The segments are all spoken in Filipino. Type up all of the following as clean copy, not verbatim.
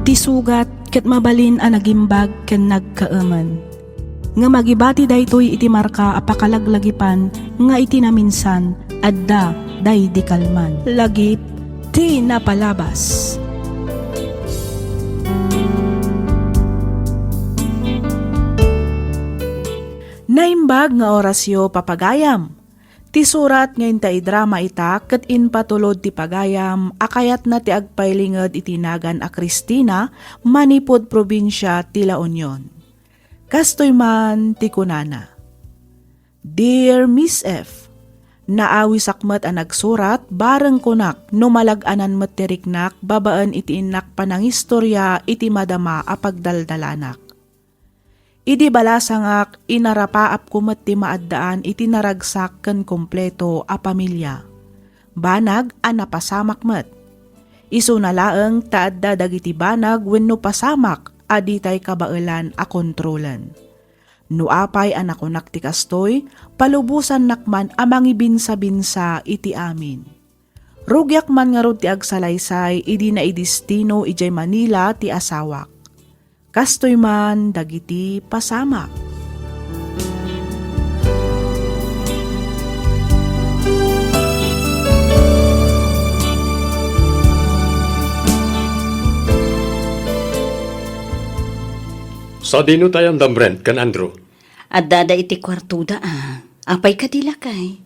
Ti sugat ket mabalin a nagimbag ken nagkaaman. Nga magibati daytoy iti marka apakalaglagipan nga iti naminsan adda day di kalman. Lagip ti napalabas. Naimbag nga orasyo papagayam. Ti surat ngayon ta idrama ita ket inpatulod ti pagayam akayat na ti agpailinged itinagan a Cristina manipod probinsya ti La Union. Kastoy man ti kunana. Dear Miss F, naawi sakmet a nagsurat bareng kunak no malag-anan met ti riknak babaan iti innak panangistorya iti madama a pagdaldalanak. Idi balasangak inarapaap kumet ti maaddaan iti naragsak ken kompleto a pamilya. Banag a napasamak met. Isu na laeng taadda dagiti banag wenno pasamak aditay kabaelan a kontrolan. No apay anakunak ti kastoy, palubusan nakman a mangibinsa-binsa iti amin. Rugyak man nga rod ti agsalaysay idi na idistino ijay Manila ti asawak. Kastoy man dagiti pasamak. Sa dino tayong Brent kan Andrew. At dada iti kwartuda apay kadila kay.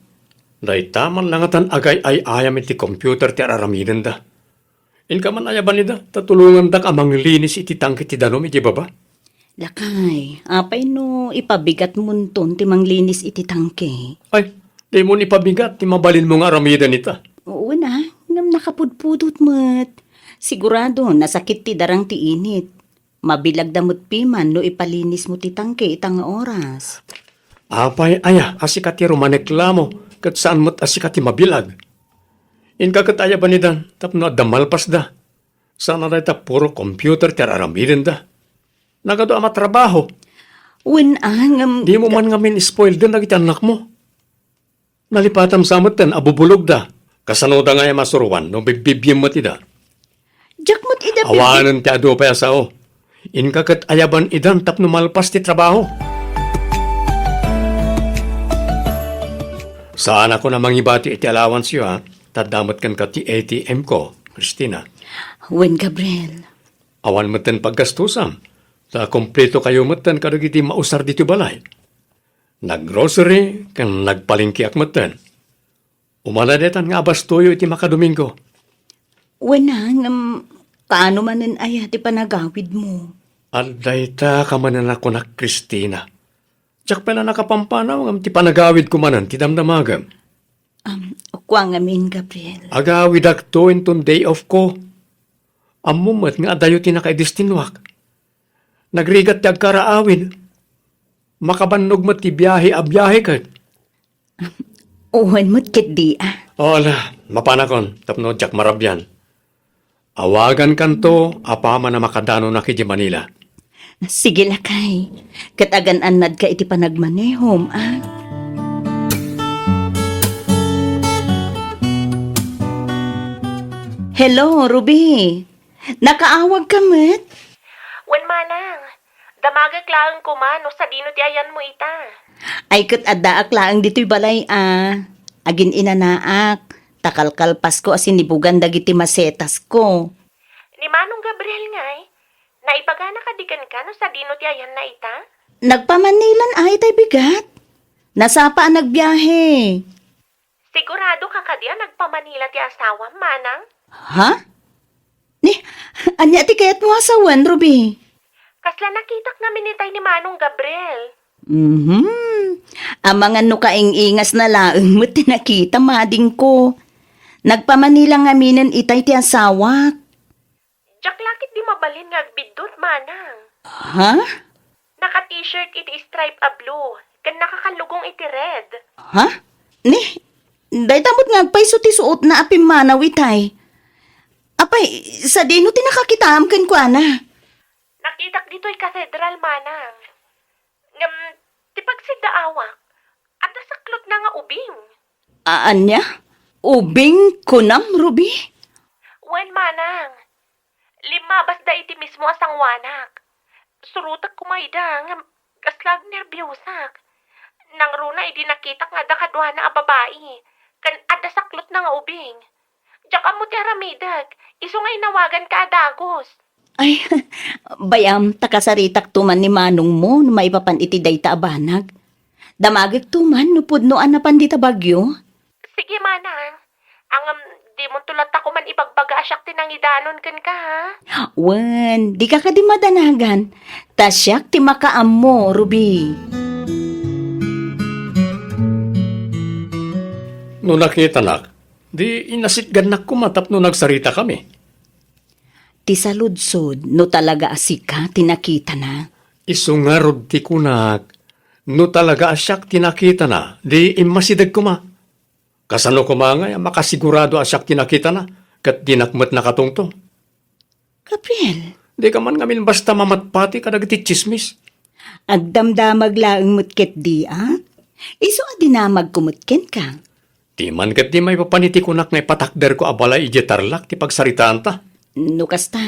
Day taman langatan agay ay ayam iti computer ti araramidan da. Inka man ayaban nida, tatulungan dak amang linis iti tangkit ti danom iti baba. Lakay, apay no ipabigat munton ti manglinis iti tangke. Ay, di mo ni pabigat, ti mabalin mo nga aramidan ita. Oo na, ngam nakapudpudot met. Sigurado, nasakit ti darang ti init. Mabilag damot piman no ipalinis mo ti tangke itang oras. Apay, aya, asikat ti rumaneklamo, kat saan mo't asikat ti mabilag. Inka kat ayaban nida, tapno damalpas da. Sana da ita puro computer ti aramidan da. Nagado ama trabaho. Wen ngam... Di mo man ngamin spoil din nagiti anak mo. Nalipatam samot ten, abubulog da. Kasano da nga yung masuruan, no bibibiyem mo ti da. Jak mo't ida... Awanan ti ado pa yasao. Inkakat ayaban idan tapno malpas ti trabaho. Saan ako na mangibati iti allowance yo ha? Tadamot kan ka ti ATM ko, Cristina. Wen Gabriel. Awan mo ten paggastusam. Ta kompleto kayo mo ten kadagiti mausar dito balay. Naggrocery kan nagpalingki mo ten. Umaladetan nga abastoyo iti makadomingo. Wen ngam... Paano manen ay ti panagawid mo? Alday ta kamanan ako na Cristina. Tsak pala nakapampanaw ng ti panagawid ko manan ti damdamagam. Kuwang amin, Gabriel. Agawid akto inton day off ko. Amumat nga adayo ti nakaidistinwak. Nagrigat ti agkaraawid. Makabannog mo ti biyahe a biyahe kat. Uwan mo't kit di Ola, mapanakon, tapno jak marabyan. Awagan kanto, apama na makadano na kiti Manila. Sige lakay. Katagan anad ka iti panagmanehom, Hello, Ruby. Nakaawag ka, met? Wen manang, damagag laang ko man, no sa dino ti ayan mo ita. Ay kat addaak laang dito'y balay, Agin inanaak. Takalkal Pasko asin nibugan dagiti masetas ko. Ni Manong Gabriel ngay, naipagana ka dikan ka, no sa dino ti ayan na ita? Nagpamanilan ay tay bigat. Nasapa ang nagbiyahe. Sigurado ka kadiya nagpamanila ti asawa, manang? Ha? Ni, anya ti kayat mo asawan, Ruby? Kasla nakitak namin itay ni Manong Gabriel. Ang mga nukaing-ingas na laeng mo tinakita mading ko. Nagpamanila nga minen itay ti asawak. Jak lakit di mabalin nga agbidot, manang. Ha? Naka-t-shirt iti stripe a blue, kan nakakalugong iti red. Ha? Ni, day tamot nga agpaiso ti suot na apim manaw itay. Apay, sa dino ti nakakitaam kan ko, Nakitak dito'y katedral, manang. Ngam, ti pagsidaawak, at nasaklot na nga ubing. Anya? Ubing kunam, Ruby? Wen, manang. Limabas da iti mismo asang wanak. Surutag kumayda nga kaslag nerbyusak. Nang runa idi nakita nga da kadwa na a babae. Kan ada saklot na nga ubing. Diyak amo ti aramidag. Iso nga inawagan ka adagos. Ay, bayam, takasaritak tuman ni manong mo no maipapan iti dayta abanag. Damagig tuman no pudnoan na pandita bagyo. Sige manang. Ang di mo tulat ako man ibagbaga asyak tinangidanon kan ka ha. Wen, di ka di madanagan. Tasyak ti makaam mo, Ruby. No nakita nak, di inasitgan na kumatap no nagsarita kami. Ti saludsod, no talaga asika, tinakita na. Isungarod ti kunak, no talaga asyak tinakita na, di imasidag kuma. Kasano kuma nga, makasigurado asyak tinakita na, kat dinakmat na katungto. Gabriel, Di ka man ngamin basta mamatpati kadag ti chismis. agdamdamag laang mutket di, ah? Iso adinamag kumutken ka. Di man kat di may papaniti kunak nga patakder ko abala ijetarlak ti pagsaritaan ta. No kasta,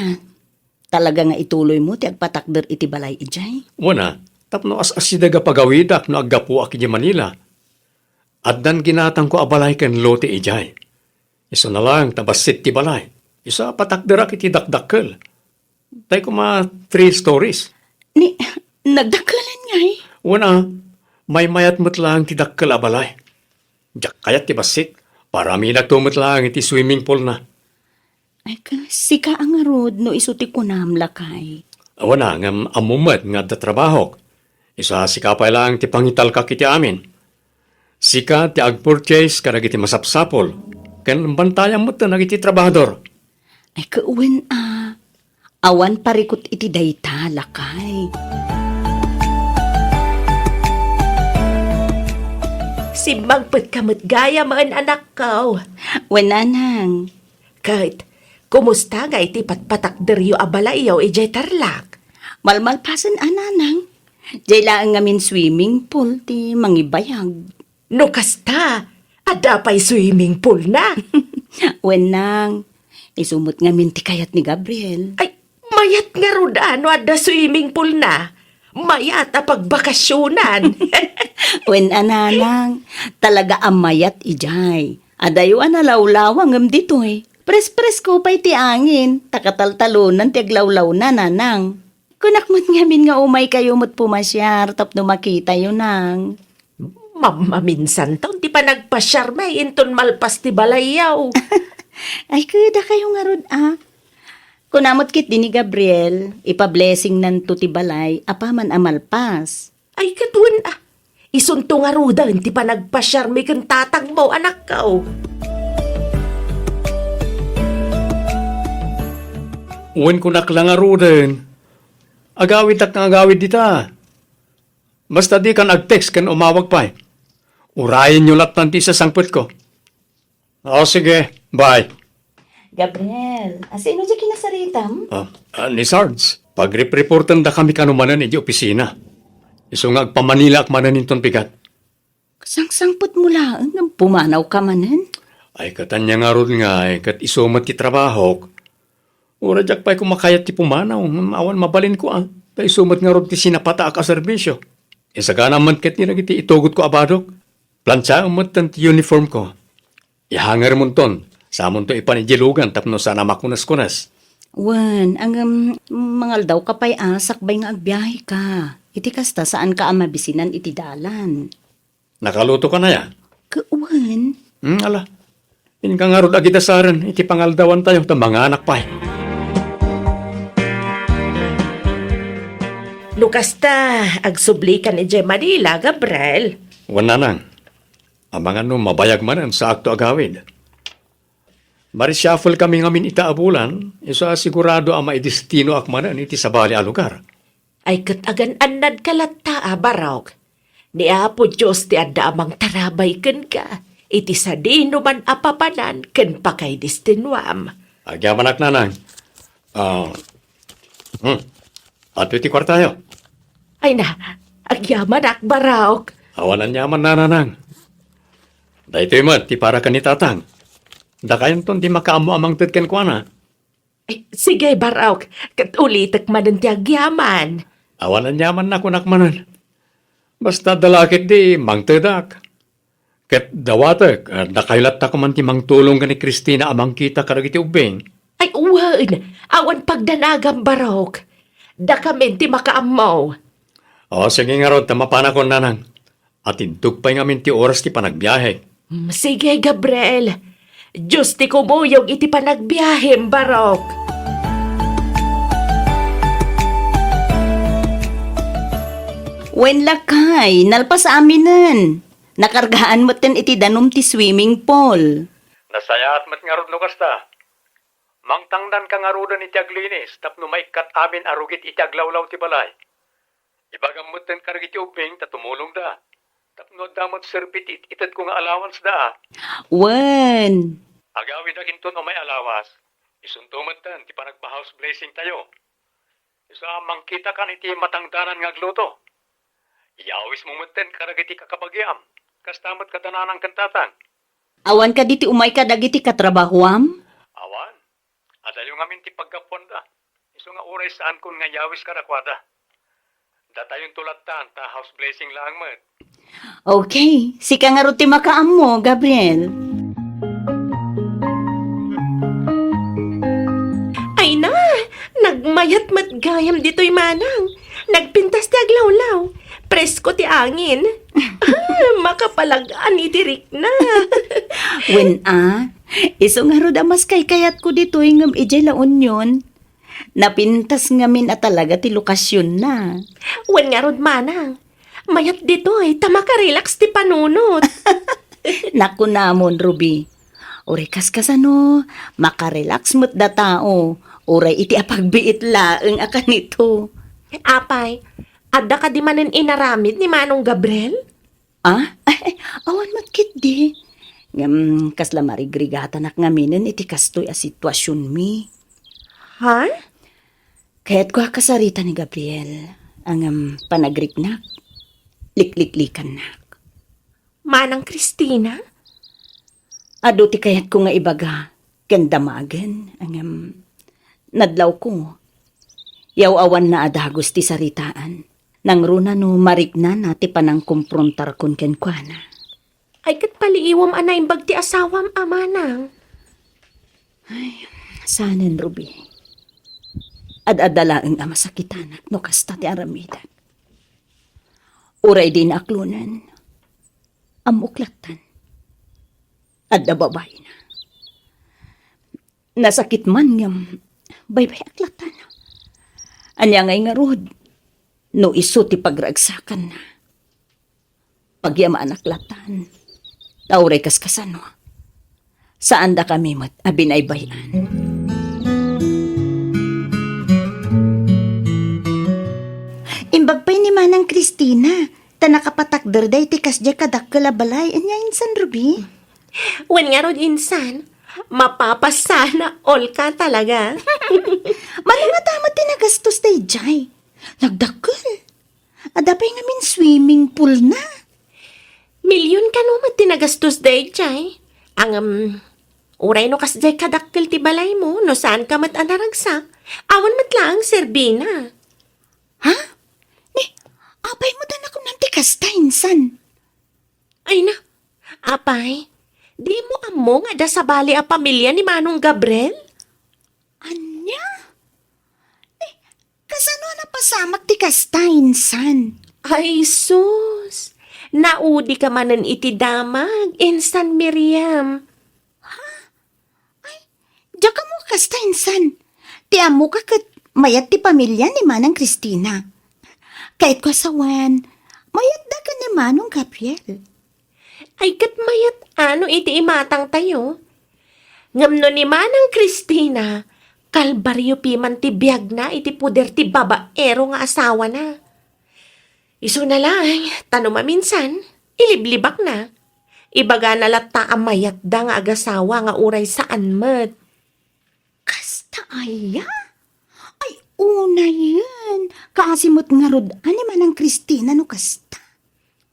talaga nga ituloy mo ti agpatakder iti balay ijay. Wana, tapno as-asidaga pagawidak no aggapu aki di Manila. At dan ginatang ko abalay ken lote ijay. Iso na lang tabasit ti balay. Isa patakderak iti dakdakkel. Tay ko 3 stories. Ni, nagdakalan nga eh. Wana, may mayat mo't lang ti dakkel abalay. Diyak kayat ti basit. Parami nagtumot lang iti swimming pool na. Ay ka, sika ang arod no iso ti kunam lakay. Wana, ngam amumat nga da trabaho. Isa sikapay lang ti pangital ka kiti amin. Sika ti agpurchase karag iti masapsapol. Ken bantayan mo ta nagiti trabahador. Ay kauwen ah. Awan parikot iti dayta lakay. Simbagpet kamot gaya maan anak ko. Wananang. Kahit, kumusta nga iti patpatakderyo abala iyaw ijay tarlak? Malmalpasan ananang. Jay laang ngamin swimming pool ti mangibayag. No kasta, ada pa'y swimming pool na. Wenang. Isumot ngamin ti kayat ni Gabriel. Ay, mayat nga ruda no ada swimming pool na. Mayat a pagbakasyonan. Wen ananang. Talaga amayat ijay. Adayo analawlawang ngam dito eh. Pres-pres ko pa'y ti angin. Takataltalunan ti aglawlaw na nanang. Kunakmat ngamin nga umay kayo mo't pumasyar tapno makita yun nang. Mamaminsan taon ti pa nagpasyar may inton malpas ti balayaw. Ay kada kayo nga rod ah. Kunamot kit din ni Gabriel, ipa-blessing nan to ti balay, apaman amalpas. Ay katun ah. Isunto nga rudan ti pa nagpasyar may kang tatag mo anak ko. Uwan ko naklangaro din. Agawid tak nga agawid dita. Basta di kan ag-text kan umawag pa. Urayin nyo latan ti sa sangput ko. O sige, bye. Gabriel, asino di kinasaritam? Ni Sarge, pag-reportan da kami kanumanan iti opisina. Iso nga agpamanila ak manan inton pigat. Sangsangpot mo lang, pumanaw ka manan. Ay katanya nga ron nga, kat isumat ti trabaho. Ura jak pa'y kumakayat ti pumanaw, awan mabalin ko Tay sumat nga ron ti sinapata ak a serbisyo. Isa ka naman kat nila iti itugot ko abadok. Plansya umat ti uniform ko. Ihanger mo ton, samon to ipanijilugan tapno sana makunas-kunas. Wan, ang mangal daw ka pa'y sakbay nga agbiyahe ka. Iti kasta saan ka amabisinan iti dalan. Nakaluto ka na ya? Kauwan, Ala. In ka nga ron agitasaran, iti pangaldawan tayo, ta mga anak pa. No kasta, agsubli ka ni Jay Manila, Gabriel. Wala nang. Abangan no mabayag manan sa akto agawid. Marishuffle kami ngamin itaabulan, isa sigurado ang maidestino akmanan iti sabali a lugar. Ay katagan anad kalata barok. Ni Apo Diyos ti adda amang tarabay ken ka. Iti sa dino man apapanan ken pakay distinwam. Agyaman ak nanang. Ato iti kwartayo. Ay na, agyaman ak barok. Awanan yaman nananang. Dahito mat, ti para ka ni tatang. Da kayon ton di makaamo amang tutken kwa na. Ay, sige, Barok. Katulitak man ang tiyagyaman. Awanan yaman na kunak manan. Basta dalakit di mangtedak. Ket dawatek, nakailat ta man ti mangtulong ka ni Christina amang kita karagiti ubing. Ay, uwan. Awan pagdanagam, Barok. Da kami ti makaamaw. O sige nga ron, tamapana ko nanang. At intugpay ngamin ti oras ti panagbiyahe. Sige, Gabriel. Diyos ti kumuyog iti panagbiyahem, Barok. Wen lakay, nalpas aminan. Nakargaan mo ten iti danom ti swimming pool. Nasayaat mat nga ron lukas ta. Mangtangdan ka nga rudan iti aglinis, tapno maikat amin arugit iti aglawlaw ti balay. Ibagam mo ten karagiti ubing, tatumulong da. Tapno damot serpit itat ko nga allowance da. Wen, Agawid akin to no may alawas. Isuntuman tan, ti panagpa-house blessing tayo. Isa mangkita kan iti matangdanan nga gluto. Iyawis mo muten karagiti kakabagyam. Kastamat katananang kantatan. awan ka diti umay ka dagiti katrabahuam? Awan. Adayo ngamin ti pagkaponda. Iso nga oray saan kun nga yawis karakwada. Datayon tulatan ta house blessing lang met. Okay, sika nga ro ti makaam mo, Gabriel. Ay na, nagmayat matgayam dito'y manang. Nagpintas ti aglawlaw. Presko ti angin. Makapalagaan itirik na. Wen iso nga ro damas kay kayat ko dito ngam ijay laon yun. Napintas ngamin at talaga ti lokasyon na. Wen nga rod manang. Mayat dito'y tamaka-relax ti panunot. Naku namon, Ruby. Uri kas-kasano, makarelax mo't da tao. Uray iti apagbiit laeng akan ito. Apay, adda ka di manen inaramid ni Manong Gabriel? Ay, awan matkit di. Ngam, kasla marigrigata nak ngaminin iti kastoy a sitwasyon mi. Ha? Kaya't ko kasarita ni Gabriel. Ang panagrik-nak, liklik-likan nak. Manang Christina? Ado ti kayat ko nga ibaga, kendamagan, nadlaw ko. Yaw-awan na adagos ti saritaan. Nang runa no marikna na ti panang kumprontar kon kenkwana. Ay kat paliiwam anay bagti asawam amanang. Sanen, Ruby. Ad-adalaeng ama sakitanak no kasta ti aramidan. Uray din aklunan. Amuklatan. Adda babay na. Nasakit man ngam baybay aklatan. Anya ngay nga rod. No iso ti pagragsakan na. Pagyamaan aklatan. Tauray kaskasano. Saan da kami mat abinaybayan. Imbagpay ni Manang Christina. Tanakapatakder day ti kasya kadakkel a balay. Anya insan, Ruby? Wen nga rod insan, mapapasana all ka talaga. Manong tama tinagastos day, Jai. Nagdakkel. Adapay ngamin swimming pool na. Milyon ka no tinagastos day, Jay. Ang, uray no kas jay kadakkel ti balay mo, no saan ka mat anaragsak. Awan mat lang, Serbina. Ha? Apay mo dan ako ng tikasta, insan. Ay na, apay, di mo amo nga da sa bali a pamilya ni Manong Gabriel? Anya? Kasano na pasamak tikasta, insan? Ay, sus! Naudi ka manan iti damag, insan Miriam. Diya ka mo kasta, insan. Ti amo ka kat mayat ti pamilya ni Manang Christina. Kahit ko asawan, mayat da ka ni Manong Gabriel. Ay kat mayat ano iti imatang tayo. Ngamno ni Manang Christina, kalbaryo piman ti biyag na iti puder ti babaero nga asawa na. Iso na lang, tanong maminsan, iliblibak na. Ibaga na lata ang mayat da nga agasawa nga uray saan mat. Kasta aya? Ay, una yan. Kaasimot nga rod, ani Manang Christina no kasta.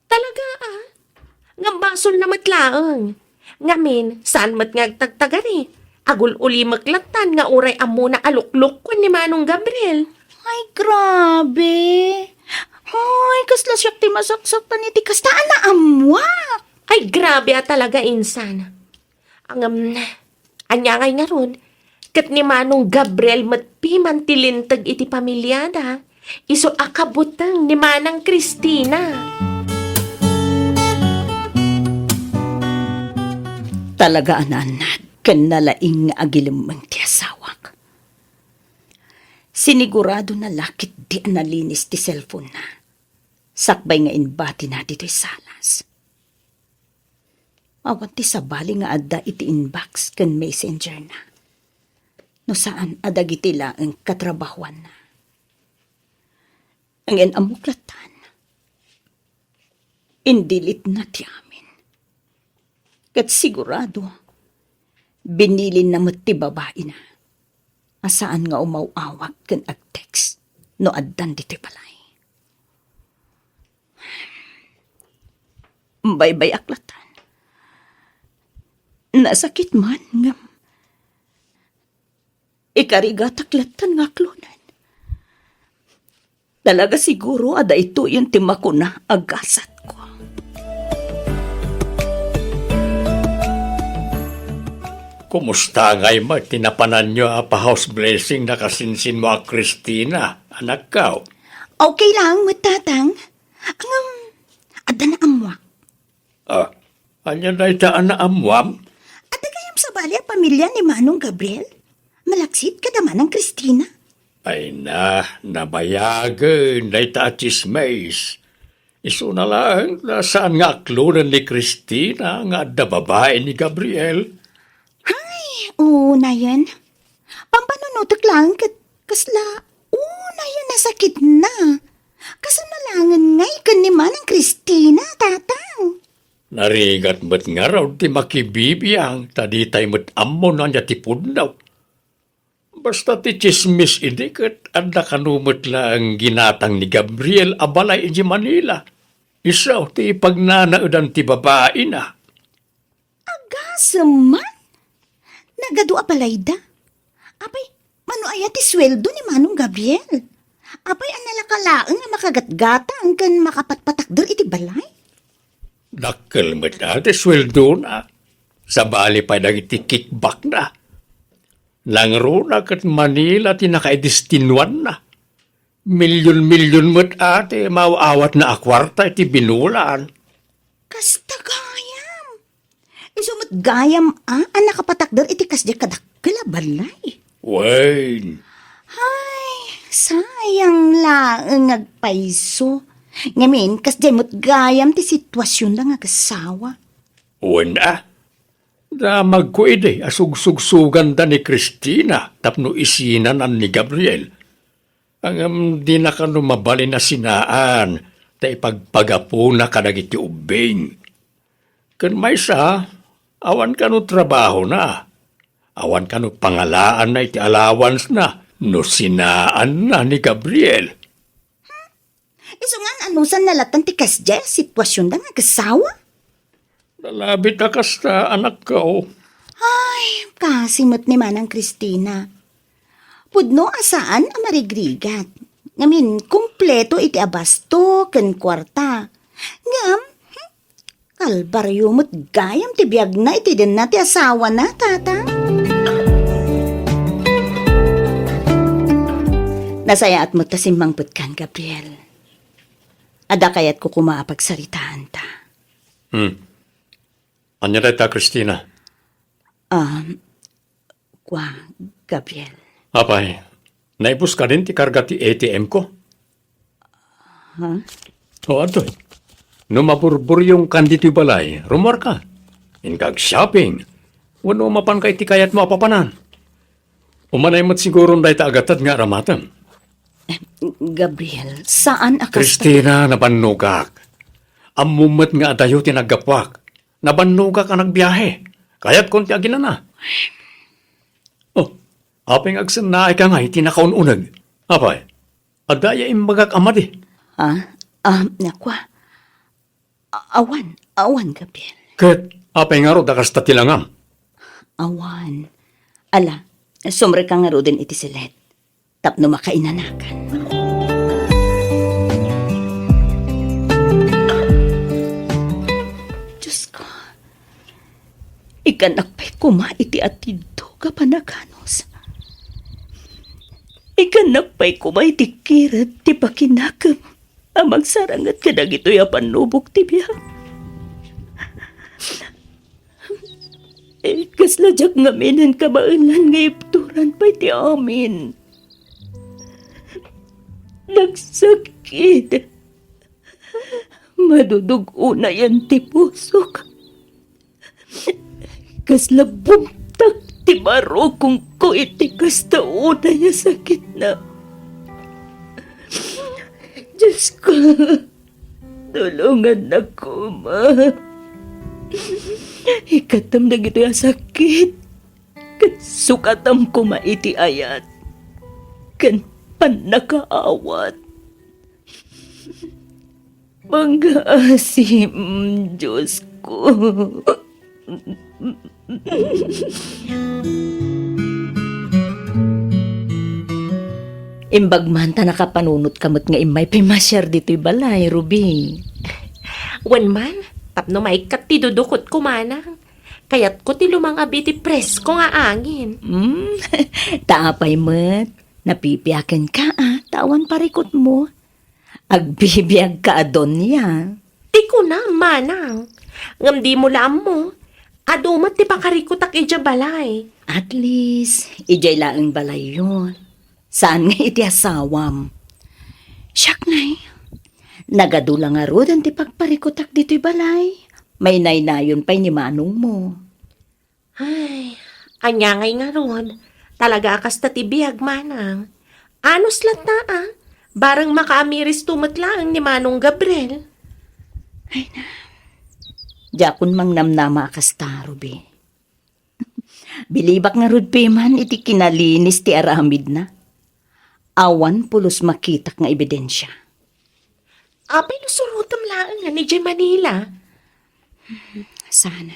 Talaga Nga basol na matlaang. Ngamin, saan mat nga tagtagari? Agul uli maklatan nga uray amo na aluklok ko ni Manong Gabriel. Ay, grabe. Ay, kasla siya ti masaksaktan iti kastaan na amwa. Ay, grabe talaga insan. Anya ngay nga ron, kat ni Manong Gabriel matpiman tilintag iti pamilyada, iso akabutang ni Manang Cristina. Talaga ananad, kanalaing nga agilimang ti asawak. Sinigurado na lakit di analinis ti cellphone na. Sakbay nga inbati na dito'y salas. Awan ti sabali nga adda iti inbox kan messenger na. No saan adag iti laeng katrabahuan na. Ang inamuklatan. Indilit na ti amin. Kat sigurado, binilin na ti babae na. Asaan nga umawawag kan ag-text no addan dito'y balay. Baybay aklatan. Nasakit man nga. Ikarigat aklatan nga klunan. Talaga siguro ada ito yung timako na agasat ko. Kumusta ngay ma? Tinapanan nyo pa house blessing na kasinsin mo a Christina, anak ka. Okay lang, matatang. Ada na amwa. Anya na itaan na amwam? Ada kayam sa bali ang pamilya ni Manong Gabriel? Malaksit ka naman ng Christina. Ay na, nabayagan, na ita chismes. Iso na lang, nasaan nga aklunan ni Christina nga da babae ni Gabriel? Oo na yan. Pampanunutok lang kasla. Oo na yan, nasakit na. Kasanalangan nga ikan ni Manang Christina, tatang. Narigat mo't nga raw ti makibibiyang, tadi tayo mo't ammo na niya tipod daw. Basta ti chismis inikat, anda kanumot lang ginatang ni Gabriel abalay in Manila. Isaw ti pagnanaudan ti babae na. Agasaman? Nagado apalayda. Apay, mano aya ti sweldo ni Manong Gabriel? Apay, analakalaan nga makagatgatang kan makapatpatakder iti balay? Dakkel mo't ate sweldo na. Sa bali pa iti kickback na. Langro na kat Manila ti nakaidistinwan na. Milyon-milyon mo't ate mauawat na akwarta iti binulaan. Kasta gayam. Isumot gayam ang nakapatakder iti kasya kadakkel a balay. Wayne, Ay, sayang lang agpaiso. Ngamin, kasya mo't gayam ti sitwasyon lang agasawa. wala. Da magkuide asug-sugsugan da ni Christina tapno isinanan ni Gabriel. Ang di na ka mabali na sinaan ta ipagpagapo na kadagiti ubing. Kan may sa, awan ka no trabaho na. Awan ka no pangalaan na iti allowance na no sinaan na ni Gabriel. Iso nga anusan nalatan ti kasya sitwasyon lang agasawa? Nalabit na kasta anak ko. Ay, kasimot ni Manang Christina. Pudno asaan ang marigrigat. Ngamin, kumpleto iti abasto ken kwarta. Ngam, kalbaryo mo't gayam ti biyag na iti din na ti asawa na, tata. Nasaya at mo't tasimbang putkan, Gabriel. Ada kayat ko kumapagsaritaan ta. Anya na ta, Christina? Kwa, Gabriel. Apay, naibus ka din ti karga ti ATM ko? O ato, no maburbur yung kanditi balay, rumor ka. Inkag shopping. Wano mapan kay ti kayat mo apapanan. Umanay mo't siguro na ita agatad nga aramatan. Gabriel, saan akas... Christina, nabanugak. Amumat nga adayo tinagapwak. Nabanugak ka nagbiyahe. Kaya't konti agina na. Oh, apeng agsanay ka nga iti nakaununag. Apay, adaya imbagak amadi. Nakwa. Awan, Gabriel. Kat, apeng nga ro dakas tatilangam. Awan. Ala, sumre ka nga ro din iti silet. Tapno makainanakan. Diyos ko, ikanak pa'y kuma iti atidto ka panaganos. Ikanak pa'y kuma iti kirat ti pakinakam. Amang sarangat ka na gito'y apanubok ti biyak. Kasladyak nga minan kabailan nga ipturan pa iti amin. Nagsakit. Madudugo na yan ti pusok. Kaslabumtak ti baro kung ko iti kastauna ya sakit na. Diyos ko, tulungan na ko, ma. Ikatam na gito yung sakit. Kan sukatam ko maiti ayat. Kan panakaawat. Mangaasim, Diyos ko. Imbagman ta nakapanunot kamot nga imay pimasyar dito'y balay, Ruby. Wan man, tapno maikat ti dudukot ko manang. Kayat ko ti lumang abi ti presko nga angin. Taapay mat, napipiyakin ka tawan parikot mo. Agbibiyag ka adon niya. Di ko na, manang. Ngam di mo laam mo. Adumat ti pakarikutak ija balay. At least, ijay laang balay yun. Saan nga iti asawam? Siyak nay. Nagadula nga ro ti pagparikutak dito'y balay. May naynayon pa'y ni manong mo. Ay, anyangay nga ron. Talaga akas ta ti biyag, manang. Anos lat na Barang makaamiris tumatlaang ni Manong Gabriel. Jakun mang namnama akasta, Ruby. Bilibak nga rudpe man iti kinalinis ti aramid na. Awan pulos makitak nga ebidensya. Apay lusurutam lang nga ni Jay Manila. Sana.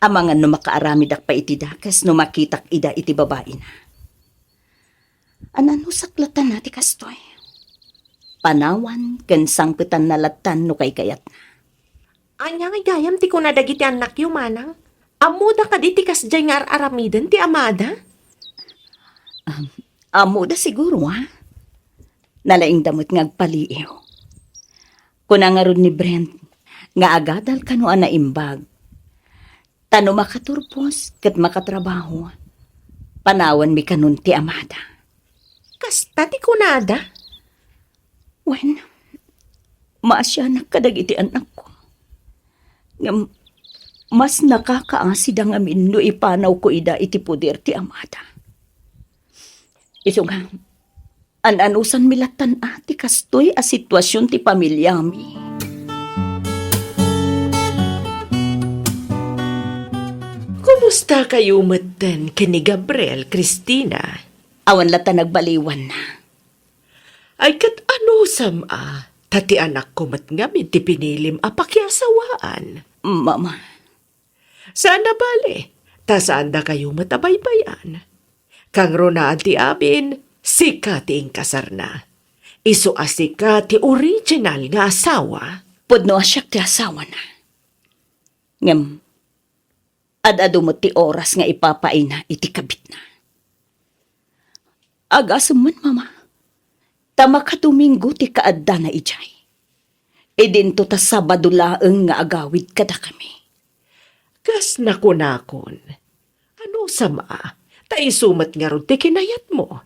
Amangan no makaaramidak pa iti dakas no makitak ida iti babae na. Anano saklatan na ti kastoy. Panawan ken sangpetan na latan no kay kayat na. Anya nga gayam ti kunadagi ti anak yu, manang. Amuda ka di ti kasjay nga aramiden ti amada. Amo da siguro Nalaing damot nga agpaliiw. Kuna nga ron ni Brent, nga agadal kano na imbag. Tano makaturpos kat makatrabaho. Panawan mi kanon ti amada. Kasta ti kunada. Wen, maasyanak kadag iti anak ko. Nga mas nakakaasida nga minno ipanaw ko ida iti puder ti amada. Iso nga, ananusan milatan ati kastoy a sitwasyon ti pamilyami. Kumusta kayo matan kini Gabriel, Christina? Awan lata nagbaliwan na. Ay kat ano sama, tati anak ko mat nga ti pinilim apakyasawaan. Mama, Sana bale, ta saan da kayo matabaybayan. Kang ronaan ti abin, sika ti inkasar na. Iso asika ti original nga asawa. pudno asyak ti asawa na. Ngem, adado mo ti oras nga ipapaina iti kabit na. Agasam man, mama. Tama ka Domingo ti kaadda na ijay. Idinto ta Sabado laeng nga agawid kada kami. Kas nakunakon. Ano sama? Ta isumat nga ron ti kinayat mo.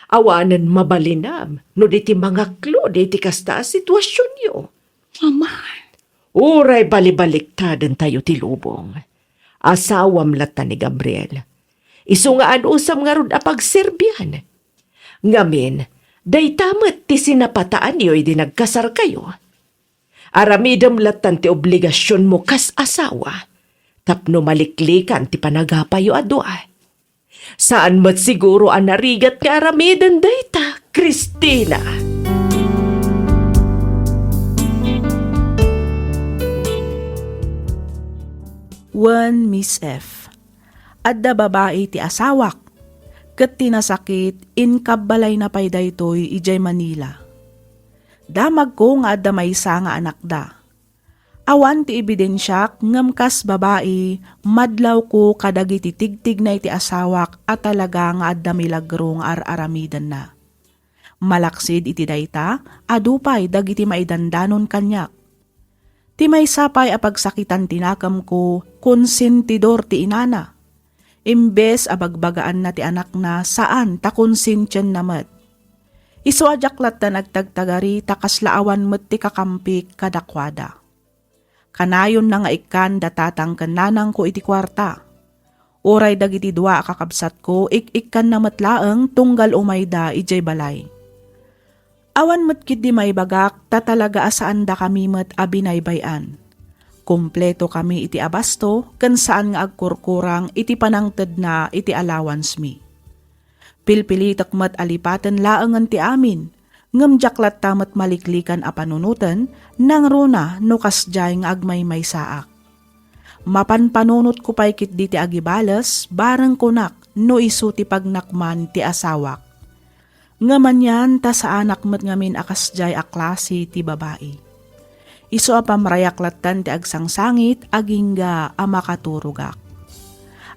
Awanan mabalinam no di ti mga klo di ti kasta sitwasyon yo. Mama, Uray balibaliktadin tayo ti lubong. Asawam lata ni Gabriel. Isu nga anusam nga ron apagserbian. Ngamin, day tamat ti sinapataan yo'y di nagkasar kayo. Aramidam latan ti obligasyon mo kas asawa. Tapno maliklikan ti panagapayo adwa. Saan mat siguro ang narigat nga aramidan dayta, Christina? One Miss F. Adda babae ti asawak. Ket tinasakit inkabbalay na pay daytoy ijay Manila. Damag ko nga adda maysa nga anak da. Awan ti ebidensyak ngem kas babae madlaw ko kadagiti tigtig na iti asawak at talaga nga adda milagro nga ar-aramidan na. Malaksid iti dayta, adupay dagiti maidandanon kanyak. Ti may sapay apagsakitan tinakam ko, konsentidor ti inana. Imbes abagbagaan na ti anak na saan ta konsentyen namat. Isu ajaklat na nagtagtagari takaslaawan met ti kakampik kadakwada. Kanayon na nga ikan datatang kananang ko iti kwarta. Oray dagiti dua kakabsat ko ik-ikan na matlaeng tunggal umayda ijay balay. Awan matkid di may bagak, tatalaga asaan da kami met abinaybayan. Kompleto kami iti abasto, kan saan nga agkurkurang iti panangted na iti allowance mi. Pilpilitak met alipaten laengan ti amin, ngem jaklat tamet maliklikan a panunutan, nang runa no kasjay nga agmay may saak. Mapanpanunot ko pay kit di ti agibales, bareng kunak no isu ti pagnakman ti asawak. Ngaman yan, ta sa anak met ngamin akas jay a klase ti babae. Iso a pamrayaklatan ti agsangsangit, agingga a makaturugak.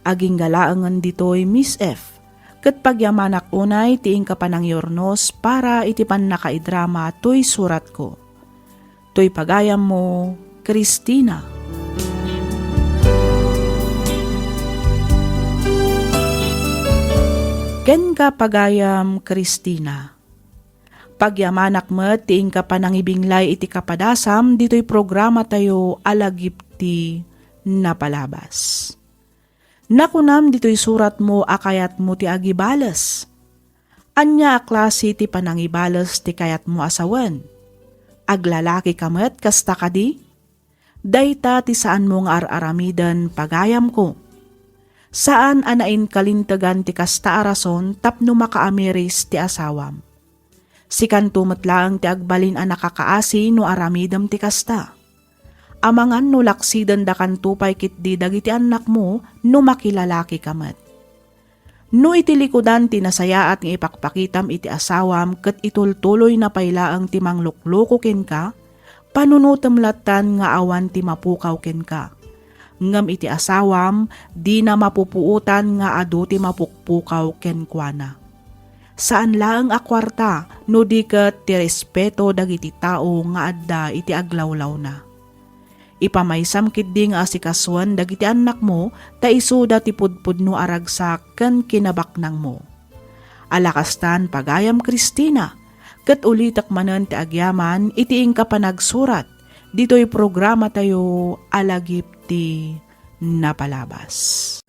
Agingga laangan ditoy Miss F. Ket pagyamanak unay ti ingkapanang yornos para iti pan nakaidrama toy surat ko. Toy pagayam mo, Christina. Ken ka pagayam, Christina. Pagyamanak met ti ingka panangibinglay iti kapadasam dito'y programa tayo alagip ti napalabas. Nakunam dito'y surat mo akayat mo ti agibales. Anya klase ti panangibales ti kayat mo asawan. Aglalaki ka met kasta kadi? Dayta ti saan mo nga ar-aramidan pagayam ko. Saan anain kalintagan ti kasta arason tapno makaamiris ti asawam. Sikan tumatlaang ti agbalin a nakakaasi no aramidam ti kasta. Amangan no laksidan da kan tupay kitdi dagiti anak mo no makilalaki kamat. No itilikudan ti nasayaat nga ipakpakitam iti asawam ket itultuloy na paylaang ti manglukloko ken ka, panunutem latan nga awan ti mapukaw ken ka. Ngam iti asawam, di na mapupuutan nga adu ti mapukpukaw ken kuana. Saan laeng akwarta, no di ket ti respeto dagiti tao nga adda iti aglawlaw na. Ipamaysam kitdi nga asikaswan dagiti anak mo, ta isuda ti pudpudno aragsak ken kinabaknang mo. Alakastan pagayam Christina, ket ulitak manen ti agyaman iti ingka panagsurat, dito'y programa tayo alagip ti napalabas.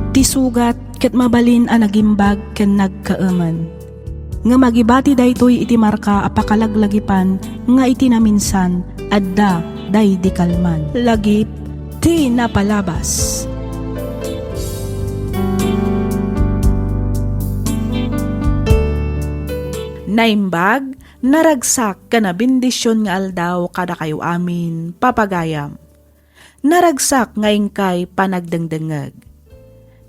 Ti sugat ket mabalin a nagimbag ken nagkaemen. Nga magibati daytoy iti marka apakalaglagipan nga iti naminsan adda day di kalman. Lagip ti napalabas. Naimbag, naragsak ka na bendisyon nga aldaw kada kayo amin, papagayam. Naragsak ngayon kay panagdengdengeg.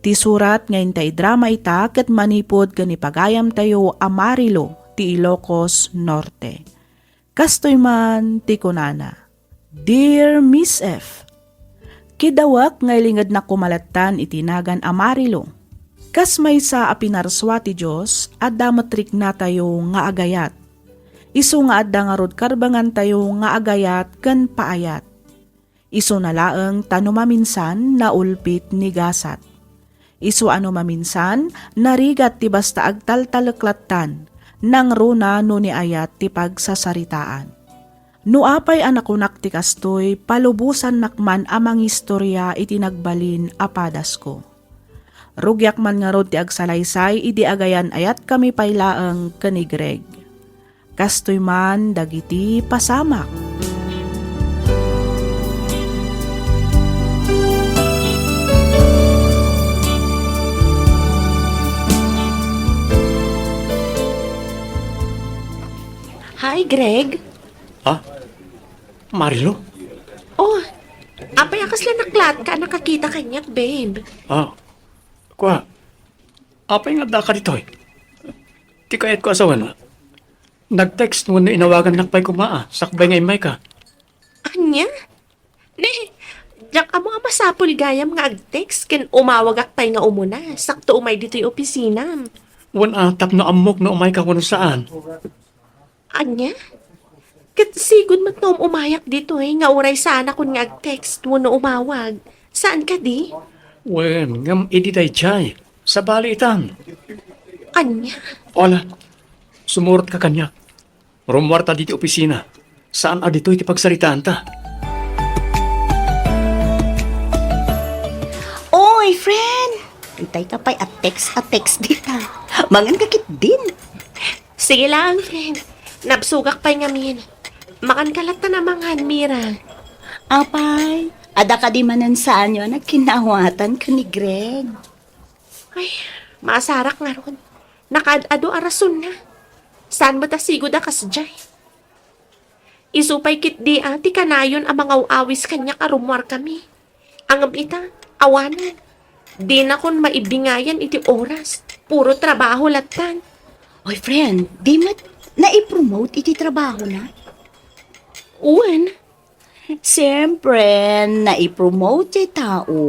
Ti surat ngayon tay drama ita ket manipod kani pagayam tayo Amarilo, ti Ilocos Norte. Kastoy man ti kunana. Dear Miss F, kidawak ngay lingad na kumalatan itinagan Amarilo. Kas may sa apinarswa ti Diyos, adda matrik na tayo nga agayat. Isu nga adda nga rod karbangan tayo nga agayat ken paayat. Isu na laeng tano maminsan na ulpit ni gasat. Isu ano maminsan narigat ti basta agtaltalaklatan nang runa no ni ayat ti pagsasaritaan. No apay anakunak ti kastoy palubusan nakman amang istorya iti nagbalin apadas ko. Rugyak man nga rod ti agsalaysay idi agayan ayat kami paylaeng kanigreg. Kastoy man dagiti pasamak. Hi, Greg. Ah? Marilo? Oh, Apay akas lang naklat ka, nakakita kanyak, babe. Ah, kwa. Apay nga da ka dito eh. Ti kayat ko asawan. Nag-text mo na inawagan nakpay kumaa. Sakbay nga imay ka. Anya? Ne, diyak amo nga masapol gayam nga ag-text ken umawag akpay nga umuna. Sakto umay dito yung opisina. Wan atap na amok na umay ka kung saan. Anya? Kat sigud mat noom umayak dito nga uray sana kun nga ag-text mo na umawag. Saan ka di? Wen, ngam ididay chay. Sa balitan. Anya? Ola, sumurot ka kanya. Rumwarta dito opisina. Saan dito iti pagsaritaan ta? Oy, friend! Itay ka pa'y a-text dita. Mangan kakit din. Sige lang, friend. Nabsugak pa'y ngamin. Makan kalat na namangan, Mira. Apay, ada ka di manan sa anyo na kinawatan ka ni Greg. Ay, maasarak nga ron. Nakaad-ado arason na. Saan ba ta sigod akas jay? Isupay kit di ati kanayon ang mga awis kanya karumwar kami. Ang ita, awanan. Di na kon maibingayan iti oras. Puro trabaho latan. Oy, friend, di mat na-promote iti trabaho na? Uwan, Siyempre, na-promote yung tao.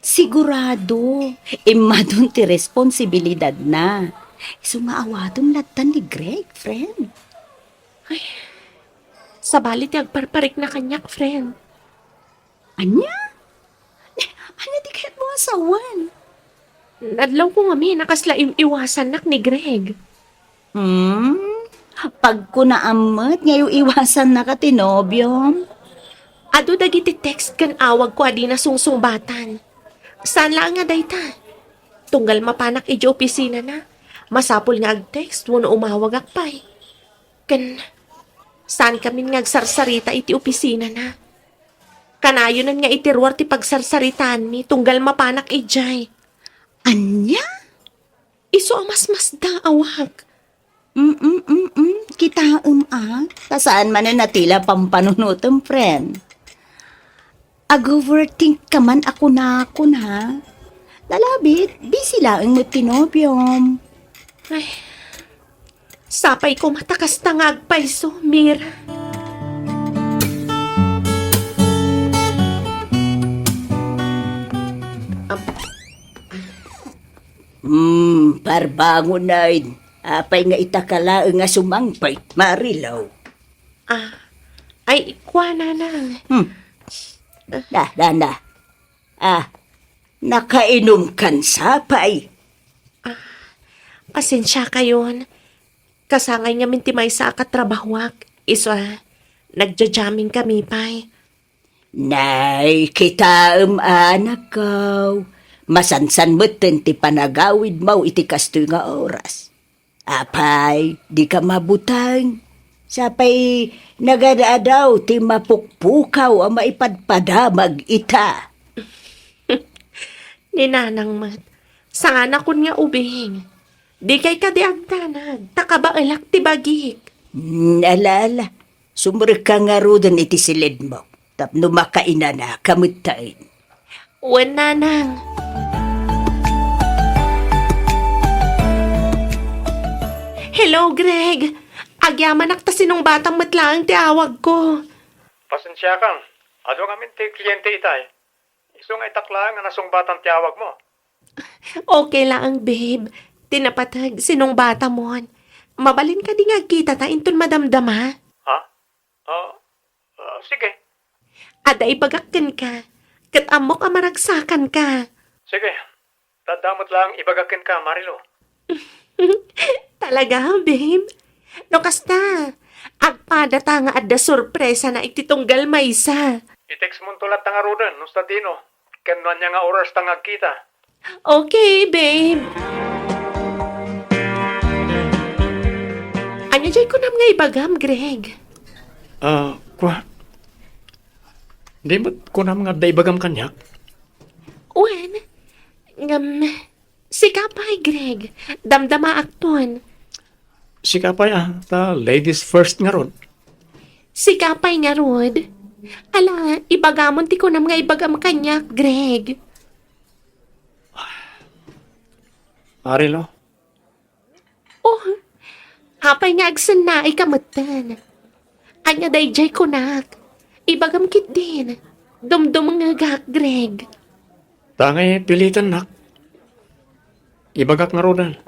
Sigurado, imadun ti responsibilidad na. So, maawadon latan ni Greg, friend. sa balit yung agparparik na kanyak, friend. Anya? Ano di kaya't mo asawan? Nadlaw ko nga nakasla iwasan nak ni Greg. Pag ko naamot, ngayon iwasan na ka tinobyom. Ado dagiti text kan awag ko adi na sungsungbatan. Saan lang nga dayta? Tunggal mapanak iji opisina na. Masapol nga ag-text, wano umawag akpay. Kan, saan kami nga agsarsarita iti opisina na? Kanayonan nga itirwar ti pagsarsaritaan mi, tunggal mapanak ijay. Anya? Iso amas-mas da awag. Kita Kasaan man na natila pampanunutom, friend. Ag-overthink ka man ako na, ha? Lalabit, busy lang mo tinobyom. Ay, sapay ko matakas tangag paiso, Mira. Parbangon na yun. Apay nga itakala nga sumangpay, marilaw. Ay, kwa na lang. Da. Nakainom kan sapay. Pasensya kayon. Kasangay nga mintimay sa akatrabahwak. Iso nagja-jamming kami pay. Nay, kita anak ko. Masansan mo ti panagawid mo iti kastoy nga oras. Apay, di ka mabutang. Sapay, nagadadaw ti mapukpukaw ang maipadpadamag ita. Ninanang mat. Sana kun nga ubing. Di kay kadiagdanag. Takabailak ti bagik. Alala, sumur ka nga rodan iti silid mo. Tapno makaina na kamutain. Uwan nanang. Hello, Greg. Agyaman ta sinong batang matlaang ti awag ko. Pasensya kang. Ado nga min ti kliyente itay. Iso nga itaklaan nga nasong batang tiyawag mo. Okay lang, babe. Tinapatag sinong bata mo. Mabalin ka di nga kita ta inton madamdama. Ha? Sige. Ada ibagakin ka. Kat amok amaragsakan ka. Sige. Tadamot lang ibagakin ka, Marilo. Talaga, babe? No kasta, agpadata nga adda sorpresa na ititunggal maysa. I-text mo tulat nga rodan, Nustadino. Kenuan niya nga oras tangag kita. Okay, babe. Anya jay ko nam nga ibagam, Greg. Kwa? Di ba kunam nga daibagam kanyak? Wen, sikapay, Greg. Damdama akton. Sikapay ta ladies first nga ron. Sikapay nga, Rod. Ala, ibagamon ti ko na mga ibagam kanya, Greg. Marilo, Oh, hapay nga agsan na ikamatan. Anya dayjay ko nak. Ibagam kit din. Dumdum nga gak, Greg. tangay pilitan nak. Ibagak nga rodan.